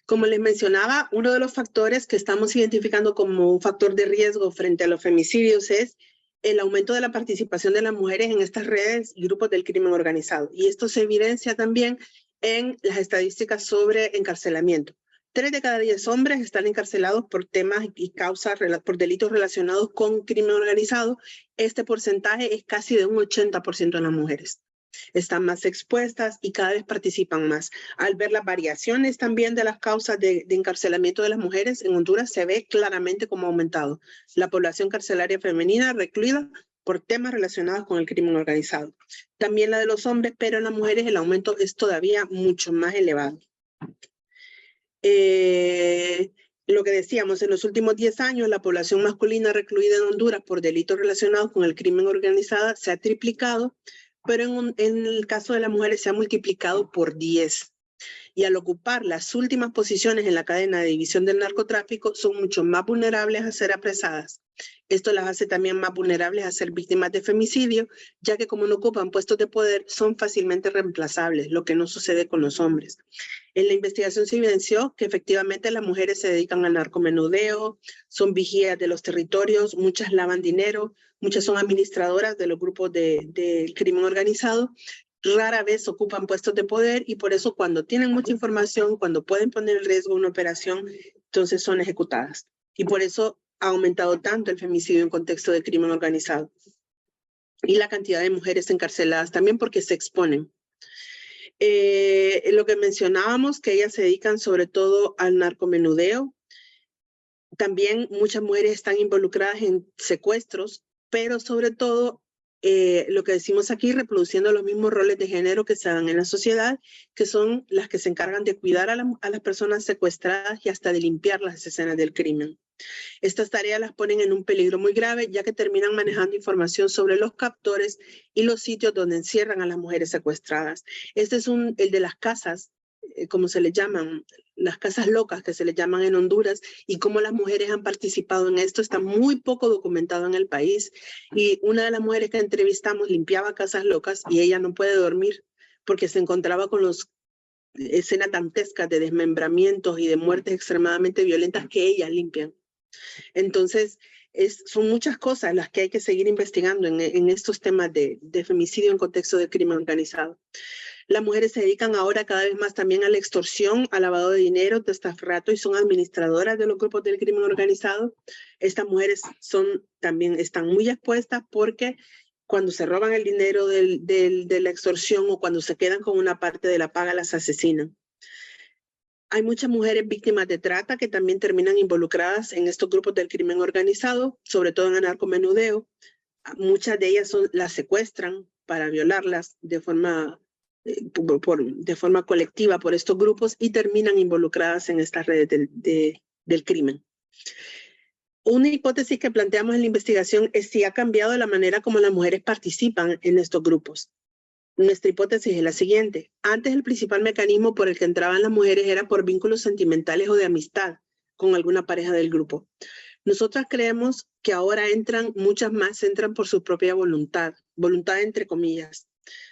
Como les mencionaba, uno de los factores que estamos identificando como un factor de riesgo frente a los femicidios es el aumento de la participación de las mujeres en estas redes y grupos del crimen organizado. Y esto se evidencia también en las estadísticas sobre encarcelamiento. 3 de cada 10 hombres están encarcelados por temas y causas, por delitos relacionados con crimen organizado. Este porcentaje es casi de un 80% en las mujeres. Están más expuestas y cada vez participan más. Al ver las variaciones también de las causas de encarcelamiento de las mujeres, en Honduras se ve claramente como ha aumentado la población carcelaria femenina recluida por temas relacionados con el crimen organizado. También la de los hombres, pero en las mujeres el aumento es todavía mucho más elevado. Lo que decíamos, en los últimos 10 años, la población masculina recluida en Honduras por delitos relacionados con el crimen organizado se ha triplicado, pero en el caso de las mujeres se ha multiplicado por 10. Y al ocupar las últimas posiciones en la cadena de división del narcotráfico, son mucho más vulnerables a ser apresadas. Esto las hace también más vulnerables a ser víctimas de femicidio, ya que como no ocupan puestos de poder, son fácilmente reemplazables, lo que no sucede con los hombres. En la investigación se evidenció que efectivamente las mujeres se dedican al narcomenudeo, son vigías de los territorios, muchas lavan dinero, muchas son administradoras de los grupos del crimen organizado, rara vez ocupan puestos de poder y por eso cuando tienen mucha información, cuando pueden poner en riesgo una operación, entonces son ejecutadas. Y por eso ha aumentado tanto el femicidio en contexto de crimen organizado. Y la cantidad de mujeres encarceladas también porque se exponen. Lo que mencionábamos, que ellas se dedican sobre todo al narcomenudeo. También muchas mujeres están involucradas en secuestros, pero sobre todo lo que decimos aquí, reproduciendo los mismos roles de género que se dan en la sociedad, que son las que se encargan de cuidar a las personas secuestradas y hasta de limpiar las escenas del crimen. Estas tareas las ponen en un peligro muy grave, ya que terminan manejando información sobre los captores y los sitios donde encierran a las mujeres secuestradas. Este es el de las casas, como se le llaman, las casas locas que se le llaman en Honduras, y cómo las mujeres han participado en esto está muy poco documentado en el país. Y una de las mujeres que entrevistamos limpiaba casas locas y ella no puede dormir porque se encontraba con escenas dantescas de desmembramientos y de muertes extremadamente violentas que ellas limpian. Entonces, son muchas cosas las que hay que seguir investigando en estos temas de femicidio en contexto de crimen organizado. Las mujeres se dedican ahora cada vez más también a la extorsión, al lavado de dinero, testaferrato y son administradoras de los grupos del crimen organizado. Estas mujeres también están muy expuestas porque cuando se roban el dinero de la extorsión o cuando se quedan con una parte de la paga, las asesinan. Hay muchas mujeres víctimas de trata que también terminan involucradas en estos grupos del crimen organizado, sobre todo en el narcomenudeo. Muchas de ellas las secuestran para violarlas de forma colectiva por estos grupos y terminan involucradas en estas redes del crimen. Una hipótesis que planteamos en la investigación es si ha cambiado la manera como las mujeres participan en estos grupos. Nuestra hipótesis es la siguiente. Antes el principal mecanismo por el que entraban las mujeres era por vínculos sentimentales o de amistad con alguna pareja del grupo. Nosotras creemos que ahora muchas más entran por su propia voluntad entre comillas,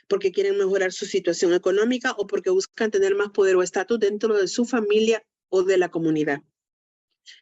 porque quieren mejorar su situación económica o porque buscan tener más poder o estatus dentro de su familia o de la comunidad.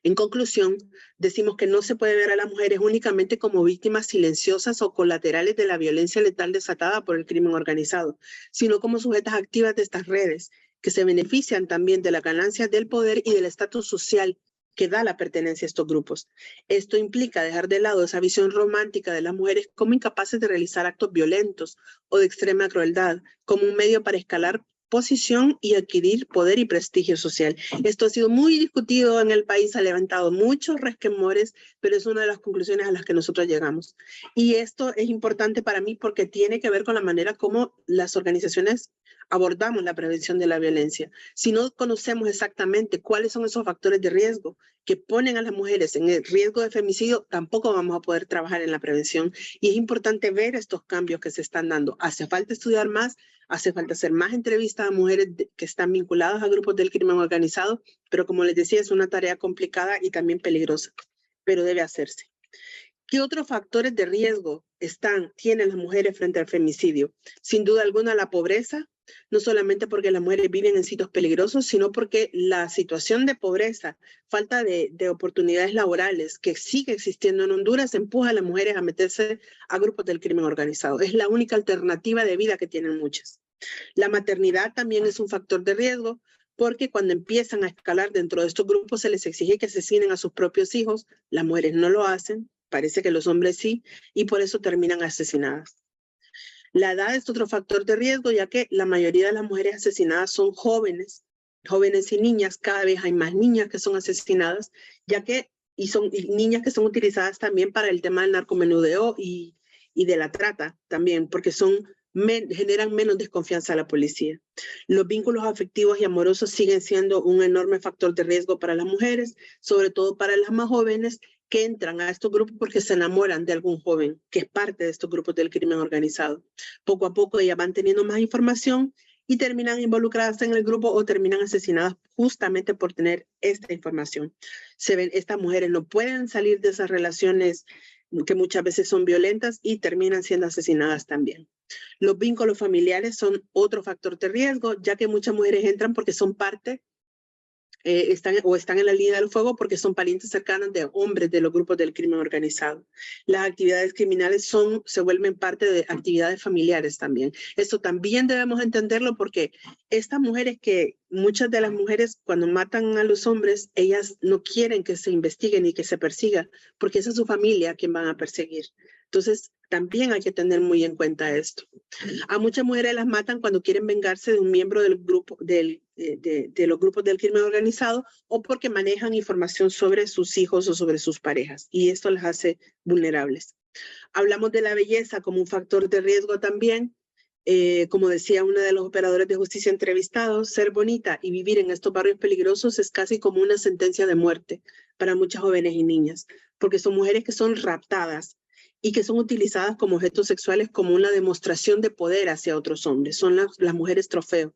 En conclusión, decimos que no se puede ver a las mujeres únicamente como víctimas silenciosas o colaterales de la violencia letal desatada por el crimen organizado, sino como sujetas activas de estas redes, que se benefician también de las ganancias del poder y del estatus social que da la pertenencia a estos grupos. Esto implica dejar de lado esa visión romántica de las mujeres como incapaces de realizar actos violentos o de extrema crueldad, como un medio para escalar posición y adquirir poder y prestigio social. Esto ha sido muy discutido en el país, ha levantado muchos resquemores, pero es una de las conclusiones a las que nosotros llegamos. Y esto es importante para mí porque tiene que ver con la manera como las organizaciones abordamos la prevención de la violencia. Si no conocemos exactamente cuáles son esos factores de riesgo que ponen a las mujeres en el riesgo de femicidio, tampoco vamos a poder trabajar en la prevención. Y es importante ver estos cambios que se están dando. Hace falta estudiar más, hace falta hacer más entrevistas a mujeres que están vinculadas a grupos del crimen organizado, pero como les decía, es una tarea complicada y también peligrosa, pero debe hacerse. ¿Qué otros factores de riesgo tienen las mujeres frente al femicidio? Sin duda alguna, la pobreza, no solamente porque las mujeres viven en sitios peligrosos, sino porque la situación de pobreza, falta de oportunidades laborales que sigue existiendo en Honduras, empuja a las mujeres a meterse a grupos del crimen organizado. Es la única alternativa de vida que tienen muchas. La maternidad también es un factor de riesgo, porque cuando empiezan a escalar dentro de estos grupos se les exige que asesinen a sus propios hijos. Las mujeres no lo hacen, parece que los hombres sí, y por eso terminan asesinadas. La edad es otro factor de riesgo, ya que la mayoría de las mujeres asesinadas son jóvenes y niñas. Cada vez hay más niñas que son asesinadas, y niñas que son utilizadas también para el tema del narcomenudeo y de la trata también, porque generan menos desconfianza a la policía. Los vínculos afectivos y amorosos siguen siendo un enorme factor de riesgo para las mujeres, sobre todo para las más jóvenes, que entran a estos grupos porque se enamoran de algún joven que es parte de estos grupos del crimen organizado. Poco a poco ellas van teniendo más información y terminan involucradas en el grupo o terminan asesinadas justamente por tener esta información. Estas mujeres no pueden salir de esas relaciones que muchas veces son violentas y terminan siendo asesinadas también. Los vínculos familiares son otro factor de riesgo, ya que muchas mujeres entran porque son parte están en la línea del fuego porque son parientes cercanos de hombres de los grupos del crimen organizado. Las actividades criminales se vuelven parte de actividades familiares también. Esto también debemos entenderlo porque muchas de las mujeres cuando matan a los hombres, ellas no quieren que se investigue ni que se persiga, porque esa es su familia a quien van a perseguir. Entonces, también hay que tener muy en cuenta esto. A muchas mujeres las matan cuando quieren vengarse de un miembro del grupo, de los grupos del crimen organizado, o porque manejan información sobre sus hijos o sobre sus parejas, y esto las hace vulnerables. Hablamos de la belleza como un factor de riesgo también. Como decía uno de los operadores de justicia entrevistados, ser bonita y vivir en estos barrios peligrosos es casi como una sentencia de muerte para muchas jóvenes y niñas, porque son mujeres que son raptadas y que son utilizadas como objetos sexuales como una demostración de poder hacia otros hombres. Son las mujeres trofeo.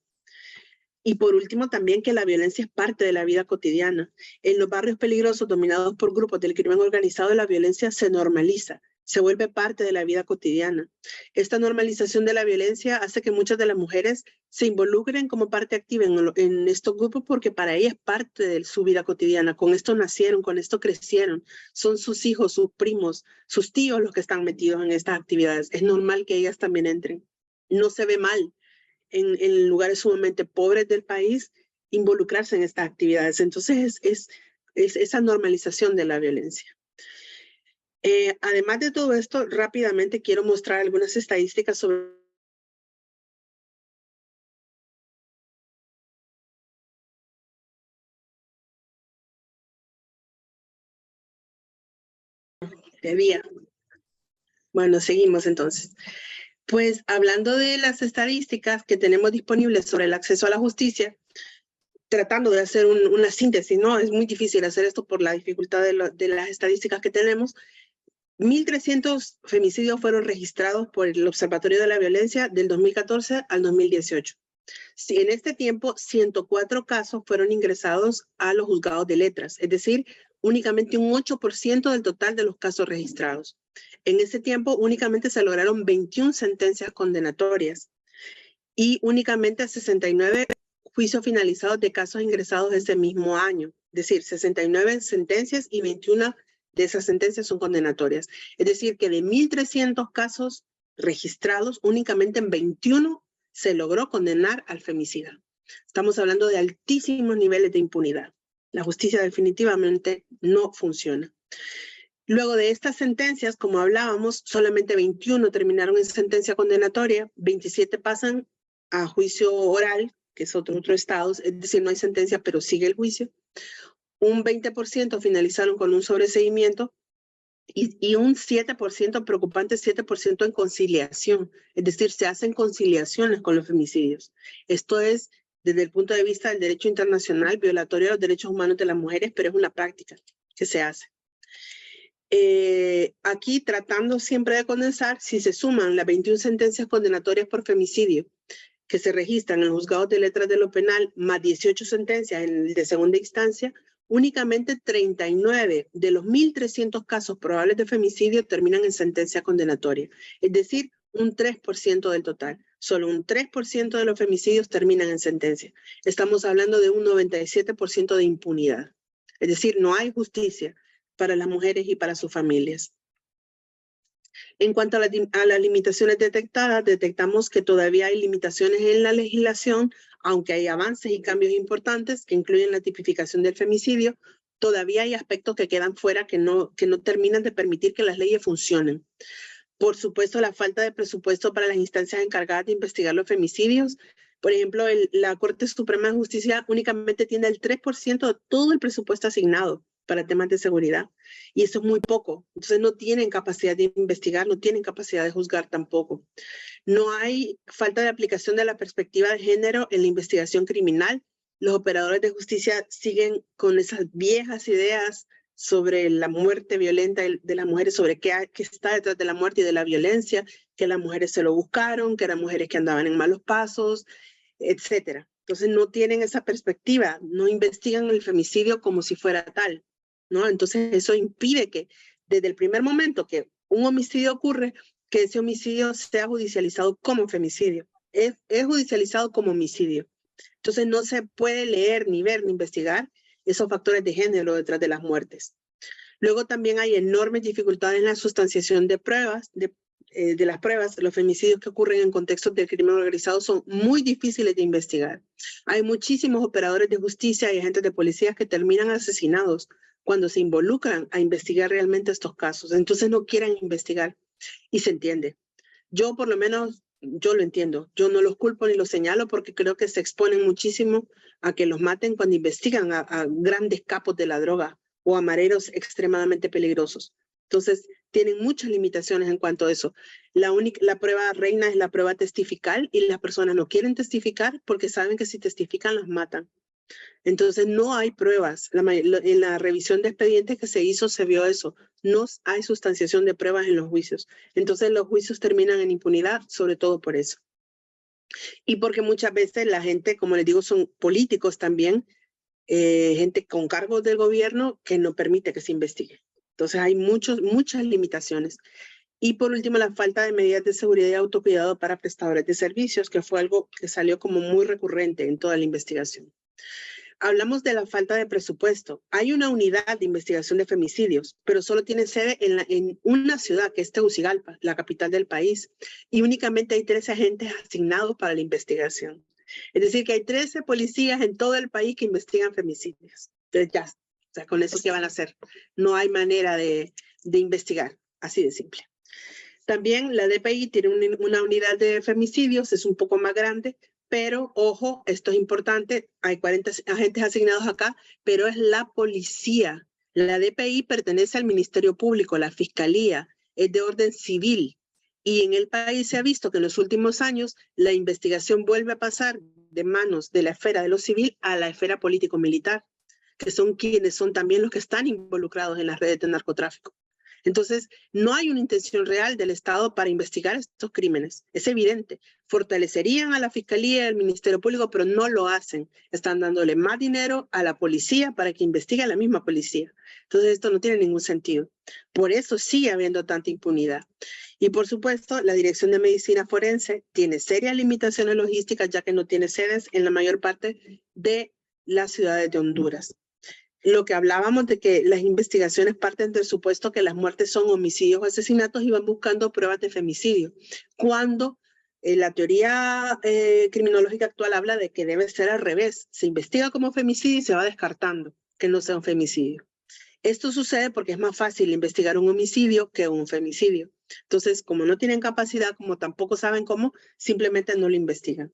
Y por último, también que la violencia es parte de la vida cotidiana. En los barrios peligrosos dominados por grupos del crimen organizado, la violencia se normaliza, se vuelve parte de la vida cotidiana. Esta normalización de la violencia hace que muchas de las mujeres se involucren como parte activa en estos grupos porque para ellas es parte de su vida cotidiana. Con esto nacieron, con esto crecieron. Son sus hijos, sus primos, sus tíos los que están metidos en estas actividades. Es normal que ellas también entren. No se ve mal en lugares sumamente pobres del país involucrarse en estas actividades. Entonces es esa normalización de la violencia. Además de todo esto, rápidamente quiero mostrar algunas estadísticas sobre de día. Bueno, seguimos entonces. Pues hablando de las estadísticas que tenemos disponibles sobre el acceso a la justicia, tratando de hacer una síntesis, ¿no? Es muy difícil hacer esto por la dificultad de las estadísticas que tenemos. 1.300 femicidios fueron registrados por el Observatorio de la Violencia del 2014 al 2018. En este tiempo, 104 casos fueron ingresados a los juzgados de letras, es decir, únicamente un 8% del total de los casos registrados. En ese tiempo, únicamente se lograron 21 sentencias condenatorias y únicamente 69 juicios finalizados de casos ingresados ese mismo año. Es decir, 69 sentencias y 21 de esas sentencias son condenatorias. Es decir, que de 1.300 casos registrados, únicamente en 21 se logró condenar al femicida. Estamos hablando de altísimos niveles de impunidad. La justicia definitivamente no funciona. Luego de estas sentencias, como hablábamos, solamente 21 terminaron en sentencia condenatoria, 27 pasan a juicio oral que es otro estado, es decir, no hay sentencia, pero sigue el juicio. Un 20% finalizaron con un sobreseimiento y un 7%, preocupante 7% en conciliación. Es decir, se hacen conciliaciones con los femicidios. Esto es, desde el punto de vista del derecho internacional, violatorio a los derechos humanos de las mujeres, pero es una práctica que se hace. Aquí, tratando siempre de condensar, si se suman las 21 sentencias condenatorias por femicidio que se registran en los juzgados de letras de lo penal, más 18 sentencias en el de segunda instancia, únicamente 39 de los 1.300 casos probables de femicidio terminan en sentencia condenatoria. Es decir, un 3% del total. Solo un 3% de los femicidios terminan en sentencia. Estamos hablando de un 97% de impunidad. Es decir, no hay justicia para las mujeres y para sus familias. En cuanto a las limitaciones detectadas, detectamos que todavía hay limitaciones en la legislación, aunque hay avances y cambios importantes que incluyen la tipificación del femicidio, todavía hay aspectos que quedan fuera que no terminan de permitir que las leyes funcionen. Por supuesto, la falta de presupuesto para las instancias encargadas de investigar los femicidios. Por ejemplo, la Corte Suprema de Justicia únicamente tiene el 3% de todo el presupuesto asignado para temas de seguridad. Y eso es muy poco. Entonces no tienen capacidad de investigar, no tienen capacidad de juzgar tampoco. No hay falta de aplicación de la perspectiva de género en la investigación criminal. Los operadores de justicia siguen con esas viejas ideas sobre la muerte violenta de las mujeres, sobre qué está detrás de la muerte y de la violencia, que las mujeres se lo buscaron, que eran mujeres que andaban en malos pasos, etcétera. Entonces no tienen esa perspectiva, no investigan el femicidio como si fuera tal, ¿no? Entonces eso impide que desde el primer momento que un homicidio ocurre, que ese homicidio sea judicializado como femicidio. Es judicializado como homicidio. Entonces no se puede leer, ni ver, ni investigar esos factores de género detrás de las muertes. Luego también hay enormes dificultades en la sustanciación de pruebas, de las pruebas. Los femicidios que ocurren en contextos del crimen organizado son muy difíciles de investigar. Hay muchísimos operadores de justicia y agentes de policía que terminan asesinados cuando se involucran a investigar realmente estos casos. Entonces no quieren investigar y se entiende. Yo por lo menos, yo lo entiendo. Yo no los culpo ni los señalo porque creo que se exponen muchísimo a que los maten cuando investigan a grandes capos de la droga o a mareros extremadamente peligrosos. Entonces, tienen muchas limitaciones en cuanto a eso. La prueba reina es la prueba testifical y las personas no quieren testificar porque saben que si testifican los matan. Entonces, no hay pruebas. En la revisión de expedientes que se hizo se vio eso. No hay sustanciación de pruebas en los juicios. Entonces, los juicios terminan en impunidad, sobre todo por eso. Y porque muchas veces la gente, como les digo, son políticos también, gente con cargos del gobierno que no permite que se investigue. Entonces hay muchas limitaciones. Y por último, la falta de medidas de seguridad y autocuidado para prestadores de servicios, que fue algo que salió como muy recurrente en toda la investigación. Hablamos de la falta de presupuesto. Hay una unidad de investigación de femicidios, pero solo tiene sede en una ciudad, que es Tegucigalpa, la capital del país, y únicamente hay 13 agentes asignados para la investigación. Es decir, que hay 13 policías en todo el país que investigan femicidios. Entonces ya, o sea, con eso, ¿qué van a hacer? No hay manera de investigar, así de simple. También la DPI tiene una unidad de femicidios, es un poco más grande, pero ojo, esto es importante, hay 40 agentes asignados acá, pero es la policía. La DPI pertenece al Ministerio Público, la Fiscalía, es de orden civil. Y en el país se ha visto que en los últimos años la investigación vuelve a pasar de manos de la esfera de lo civil a la esfera político-militar, que son quienes son también los que están involucrados en las redes de narcotráfico. Entonces, no hay una intención real del Estado para investigar estos crímenes. Es evidente. Fortalecerían a la Fiscalía y al Ministerio Público, pero no lo hacen. Están dándole más dinero a la policía para que investigue a la misma policía. Entonces, esto no tiene ningún sentido. Por eso sigue habiendo tanta impunidad. Y por supuesto, la Dirección de Medicina Forense tiene serias limitaciones logísticas, ya que no tiene sedes en la mayor parte de las ciudades de Honduras. Lo que hablábamos de que las investigaciones parten del supuesto que las muertes son homicidios o asesinatos y van buscando pruebas de femicidio, cuando la teoría criminológica actual habla de que debe ser al revés. Se investiga como femicidio y se va descartando que no sea un femicidio. Esto sucede porque es más fácil investigar un homicidio que un femicidio. Entonces, como no tienen capacidad, como tampoco saben cómo, simplemente no lo investigan.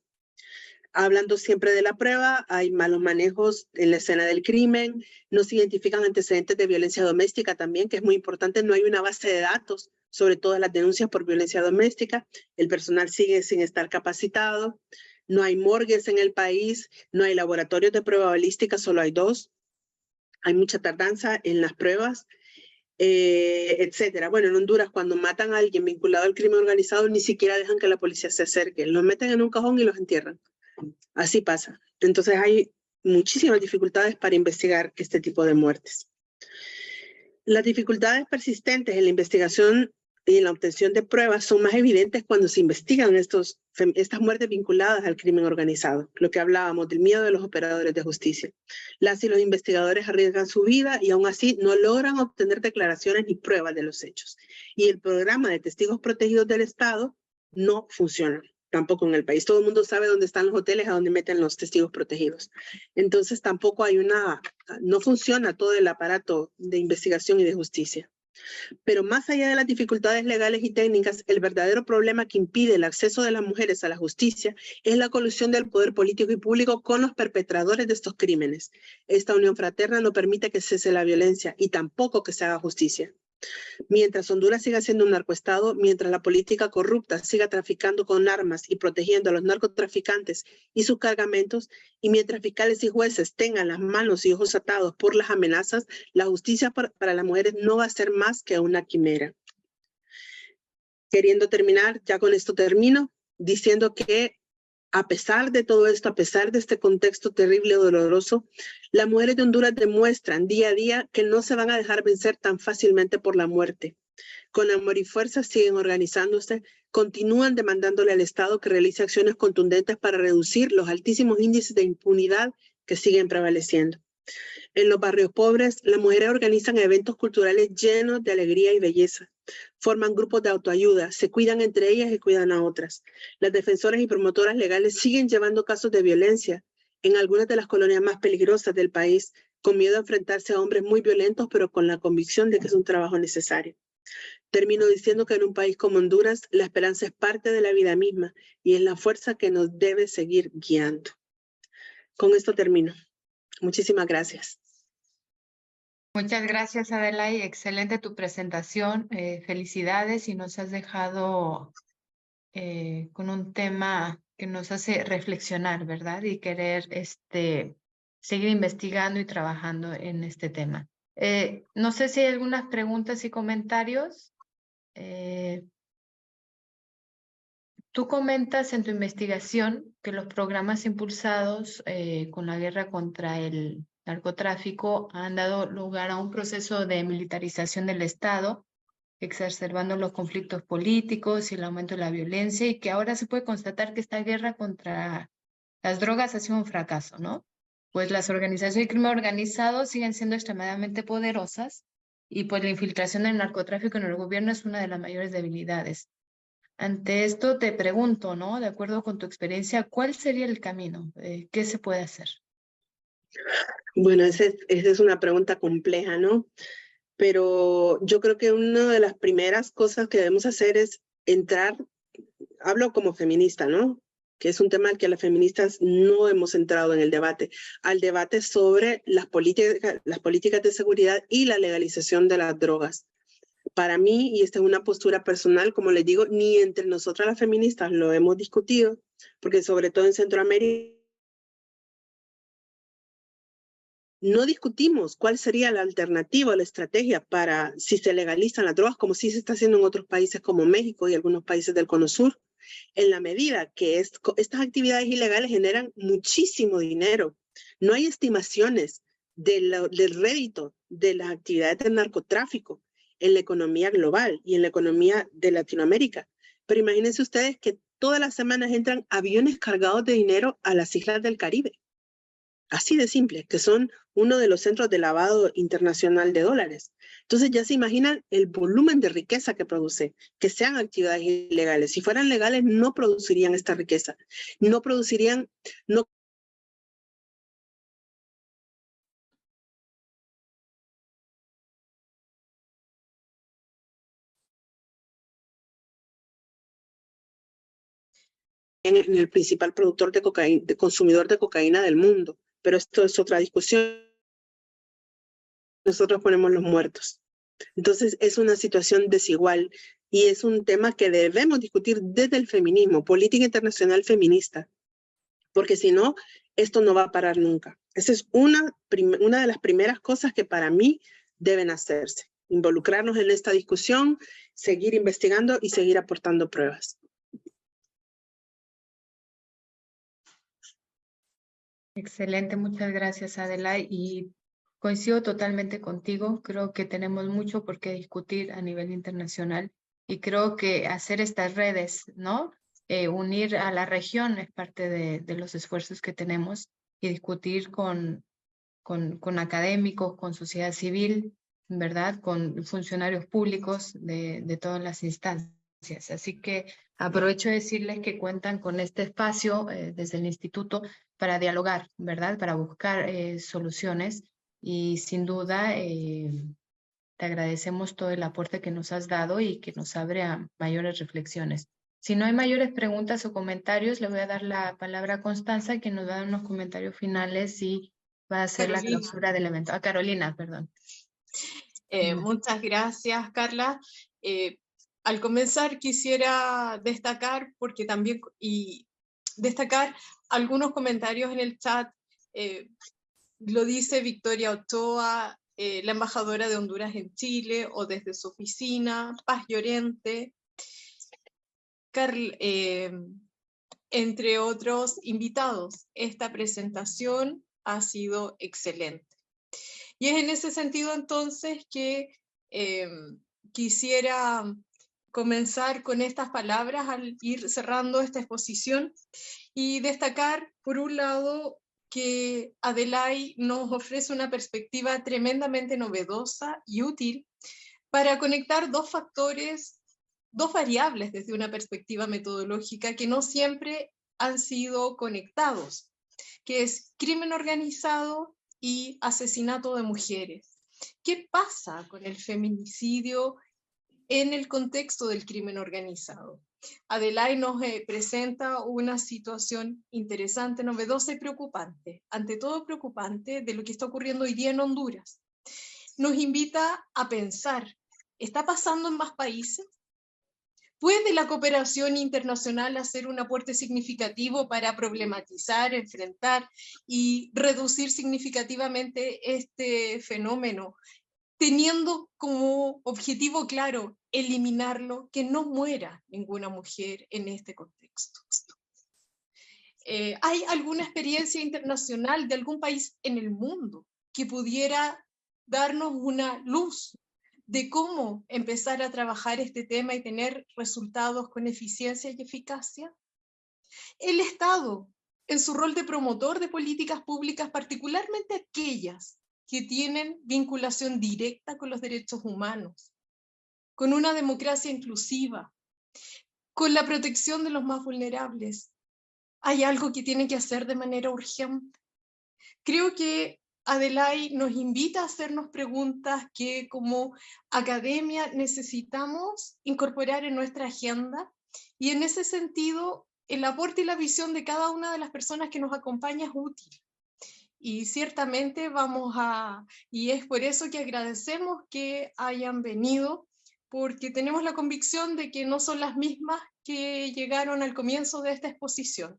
hablando siempre de la prueba, hay malos manejos en la escena del crimen, no se identifican antecedentes de violencia doméstica también, que es muy importante, no hay una base de datos sobre todas las denuncias por violencia doméstica, el personal sigue sin estar capacitado, no hay morgues en el país, no hay laboratorios de prueba balística, solo hay 2, hay mucha tardanza en las pruebas, etcétera. Bueno, en Honduras, cuando matan a alguien vinculado al crimen organizado, ni siquiera dejan que la policía se acerque, los meten en un cajón y los entierran. Así pasa. Entonces hay muchísimas dificultades para investigar este tipo de muertes. Las dificultades persistentes en la investigación y en la obtención de pruebas son más evidentes cuando se investigan estas muertes vinculadas al crimen organizado, lo que hablábamos del miedo de los operadores de justicia. Las y los investigadores arriesgan su vida y aún así no logran obtener declaraciones ni pruebas de los hechos. Y el programa de testigos protegidos del Estado no funciona tampoco en el país. Todo el mundo sabe dónde están los hoteles, a dónde meten los testigos protegidos. Entonces tampoco hay no funciona todo el aparato de investigación y de justicia. Pero más allá de las dificultades legales y técnicas, el verdadero problema que impide el acceso de las mujeres a la justicia es la colusión del poder político y público con los perpetradores de estos crímenes. Esta unión fraterna no permite que cese la violencia y tampoco que se haga justicia. Mientras Honduras siga siendo un narcoestado, mientras la política corrupta siga traficando con armas y protegiendo a los narcotraficantes y sus cargamentos, y mientras fiscales y jueces tengan las manos y ojos atados por las amenazas, la justicia para las mujeres no va a ser más que una quimera. Queriendo terminar, ya con esto termino, diciendo que a pesar de todo esto, a pesar de este contexto terrible y doloroso, las mujeres de Honduras demuestran día a día que no se van a dejar vencer tan fácilmente por la muerte. Con amor y fuerza siguen organizándose, continúan demandándole al Estado que realice acciones contundentes para reducir los altísimos índices de impunidad que siguen prevaleciendo. En los barrios pobres, las mujeres organizan eventos culturales llenos de alegría y belleza. Forman grupos de autoayuda, se cuidan entre ellas y cuidan a otras. Las defensoras y promotoras legales siguen llevando casos de violencia en algunas de las colonias más peligrosas del país, con miedo a enfrentarse a hombres muy violentos, pero con la convicción de que es un trabajo necesario. Termino diciendo que en un país como Honduras, la esperanza es parte de la vida misma y es la fuerza que nos debe seguir guiando. Con esto termino. Muchísimas gracias. Muchas gracias, Adelaide. Excelente tu presentación. Felicidades y nos has dejado con un tema que nos hace reflexionar, ¿verdad? Y querer seguir investigando y trabajando en este tema. No sé si hay algunas preguntas y comentarios. Tú comentas en tu investigación que los programas impulsados con la guerra contra el narcotráfico han dado lugar a un proceso de militarización del Estado, exacerbando los conflictos políticos y el aumento de la violencia, y que ahora se puede constatar que esta guerra contra las drogas ha sido un fracaso, ¿no? Pues las organizaciones de crimen organizado siguen siendo extremadamente poderosas y pues la infiltración del narcotráfico en el gobierno es una de las mayores debilidades. Ante esto te pregunto, ¿no? De acuerdo con tu experiencia, ¿cuál sería el camino? ¿Qué se puede hacer? Bueno, esa es una pregunta compleja, ¿no? Pero yo creo que una de las primeras cosas que debemos hacer es entrar, hablo como feminista, ¿no? Que es un tema al que las feministas no hemos entrado en el debate, al debate sobre las políticas de seguridad y la legalización de las drogas. Para mí, y esta es una postura personal, como les digo, ni entre nosotras las feministas lo hemos discutido, porque sobre todo en Centroamérica no discutimos cuál sería la alternativa, la estrategia para si se legalizan las drogas, como sí se está haciendo en otros países como México y algunos países del Cono Sur, en la medida que estas actividades ilegales generan muchísimo dinero. No hay estimaciones del rédito de las actividades del narcotráfico en la economía global y en la economía de Latinoamérica. Pero imagínense ustedes que todas las semanas entran aviones cargados de dinero a las islas del Caribe. Así de simple, que son uno de los centros de lavado internacional de dólares. Entonces ya se imaginan el volumen de riqueza que produce, que sean actividades ilegales. Si fueran legales no producirían esta riqueza, no producirían, no en el principal productor de cocaína, consumidor de cocaína del mundo. Pero esto es otra discusión. Nosotros ponemos los muertos. Entonces es una situación desigual y es un tema que debemos discutir desde el feminismo, política internacional feminista, porque si no, esto no va a parar nunca. Esa es una de las primeras cosas que para mí deben hacerse. Involucrarnos en esta discusión, seguir investigando y seguir aportando pruebas. Excelente, muchas gracias, Adela. Y coincido totalmente contigo. Creo que tenemos mucho por qué discutir a nivel internacional y creo que hacer estas redes, ¿no? Unir a la región es parte de los esfuerzos que tenemos y discutir con académicos, con sociedad civil, ¿verdad? Con funcionarios públicos de todas las instancias. Así que aprovecho de decirles que cuentan con este espacio desde el instituto para dialogar, ¿verdad? Para buscar soluciones y sin duda te agradecemos todo el aporte que nos has dado y que nos abre a mayores reflexiones. Si no hay mayores preguntas o comentarios, le voy a dar la palabra a Constanza, que nos va a dar unos comentarios finales y va a hacer Carolina. la clausura del evento. A Carolina, perdón. Muchas gracias, Carla. Al comenzar quisiera destacar, destacar algunos comentarios en el chat. Lo dice Victoria Ochoa, la embajadora de Honduras en Chile, o desde su oficina, Paz Llorente, entre otros invitados. Esta presentación ha sido excelente. Y es en ese sentido entonces que quisiera comenzar con estas palabras al ir cerrando esta exposición y destacar, por un lado, que Adelay nos ofrece una perspectiva tremendamente novedosa y útil para conectar dos factores, dos variables desde una perspectiva metodológica que no siempre han sido conectados, que es crimen organizado y asesinato de mujeres. ¿Qué pasa con el feminicidio en el contexto del crimen organizado? Adelay nos presenta una situación interesante, novedosa y preocupante, ante todo preocupante, de lo que está ocurriendo hoy día en Honduras. Nos invita a pensar, ¿está pasando en más países? ¿Puede la cooperación internacional hacer un aporte significativo para problematizar, enfrentar y reducir significativamente este fenómeno, teniendo como objetivo claro eliminarlo, que no muera ninguna mujer en este contexto? ¿Hay alguna experiencia internacional de algún país en el mundo que pudiera darnos una luz de cómo empezar a trabajar este tema y tener resultados con eficiencia y eficacia? El Estado, en su rol de promotor de políticas públicas, particularmente aquellas que tienen vinculación directa con los derechos humanos, con una democracia inclusiva, con la protección de los más vulnerables, ¿hay algo que tienen que hacer de manera urgente? Creo que Adelay nos invita a hacernos preguntas que como academia necesitamos incorporar en nuestra agenda, y en ese sentido el aporte y la visión de cada una de las personas que nos acompaña es útil. Y ciertamente y es por eso que agradecemos que hayan venido, porque tenemos la convicción de que no son las mismas que llegaron al comienzo de esta exposición.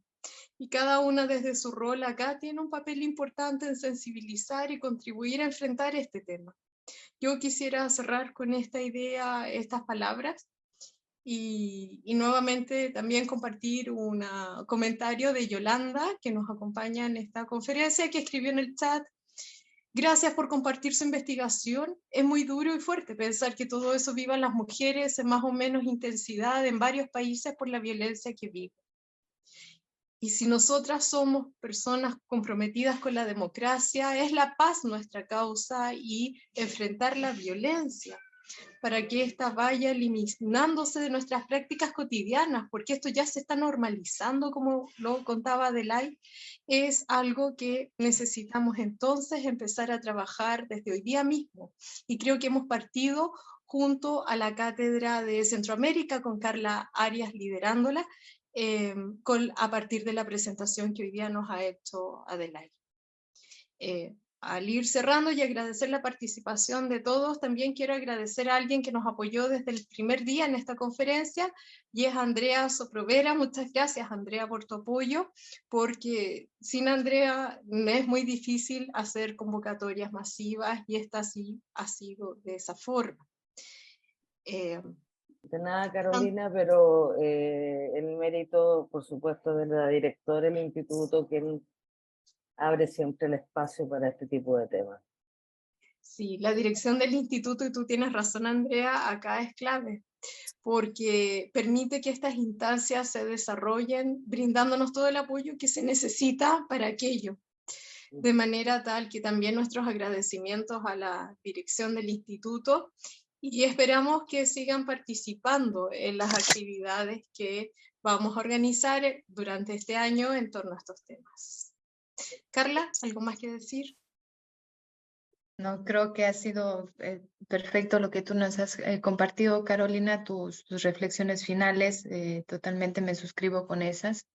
Y cada una desde su rol acá tiene un papel importante en sensibilizar y contribuir a enfrentar este tema. Yo quisiera cerrar con esta idea, estas palabras, y nuevamente también compartir un comentario de Yolanda, que nos acompaña en esta conferencia, que escribió en el chat: gracias por compartir su investigación. Es muy duro y fuerte pensar que todo eso vivan las mujeres en más o menos intensidad en varios países por la violencia que viven. Y si nosotras somos personas comprometidas con la democracia, es la paz nuestra causa y enfrentar la violencia para que ésta vaya eliminándose de nuestras prácticas cotidianas, porque esto ya se está normalizando, como lo contaba Adelay. Es algo que necesitamos entonces empezar a trabajar desde hoy día mismo. Y creo que hemos partido junto a la Cátedra de Centroamérica, con Carla Arias liderándola, a partir de la presentación que hoy día nos ha hecho Adelaide. Al ir cerrando y agradecer la participación de todos, también quiero agradecer a alguien que nos apoyó desde el primer día en esta conferencia, y es Andrea Soprovera. Muchas gracias, Andrea, por tu apoyo, porque sin Andrea me es muy difícil hacer convocatorias masivas, y esta sí ha sido de esa forma. De nada, Carolina, pero el mérito, por supuesto, de la directora del instituto, quien abre siempre el espacio para este tipo de temas. Sí, la dirección del instituto, y tú tienes razón, Andrea, acá es clave, porque permite que estas instancias se desarrollen brindándonos todo el apoyo que se necesita para aquello, de manera tal que también nuestros agradecimientos a la dirección del instituto, y esperamos que sigan participando en las actividades que vamos a organizar durante este año en torno a estos temas. Carla, ¿algo más que decir? No, creo que ha sido perfecto lo que tú nos has compartido, Carolina, tus reflexiones finales. Totalmente me suscribo con esas.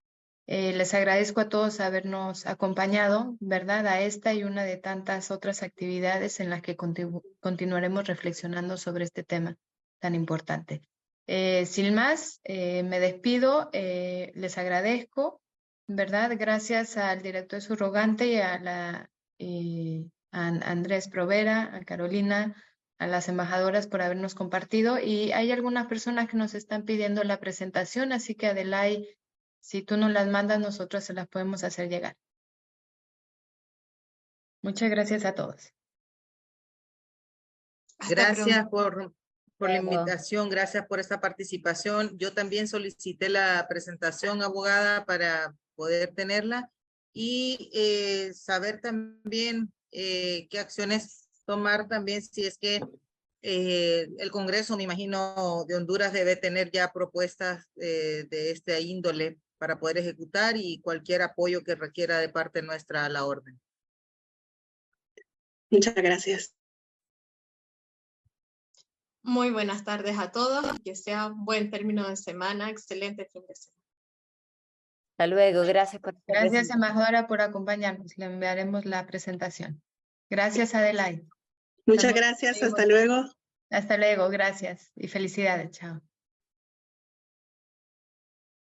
Les agradezco a todos habernos acompañado, ¿verdad? A esta y una de tantas otras actividades en las que continuaremos reflexionando sobre este tema tan importante. Sin más, me despido. Les agradezco, ¿verdad? Gracias al director subrogante y a Andrés Provera, a Carolina, a las embajadoras por habernos compartido. Y hay algunas personas que nos están pidiendo la presentación, así que Adelaide, si tú nos las mandas, nosotros se las podemos hacer llegar. Muchas gracias a todos. Gracias por la invitación, gracias por esta participación. Yo también solicité la presentación, abogada, para poder tenerla y saber también qué acciones tomar también, si es que el Congreso, me imagino, de Honduras debe tener ya propuestas de este índole para poder ejecutar, y cualquier apoyo que requiera de parte nuestra a la orden. Muchas gracias. Muy buenas tardes a todos, y que sea un buen término de semana, excelente fin de semana. Hasta luego, gracias por esta Gracias, presentación. embajadora, por acompañarnos. Le enviaremos la presentación. Gracias, Adelaide. Muchas gracias. Hasta luego. Hasta luego, gracias y felicidades. Chao.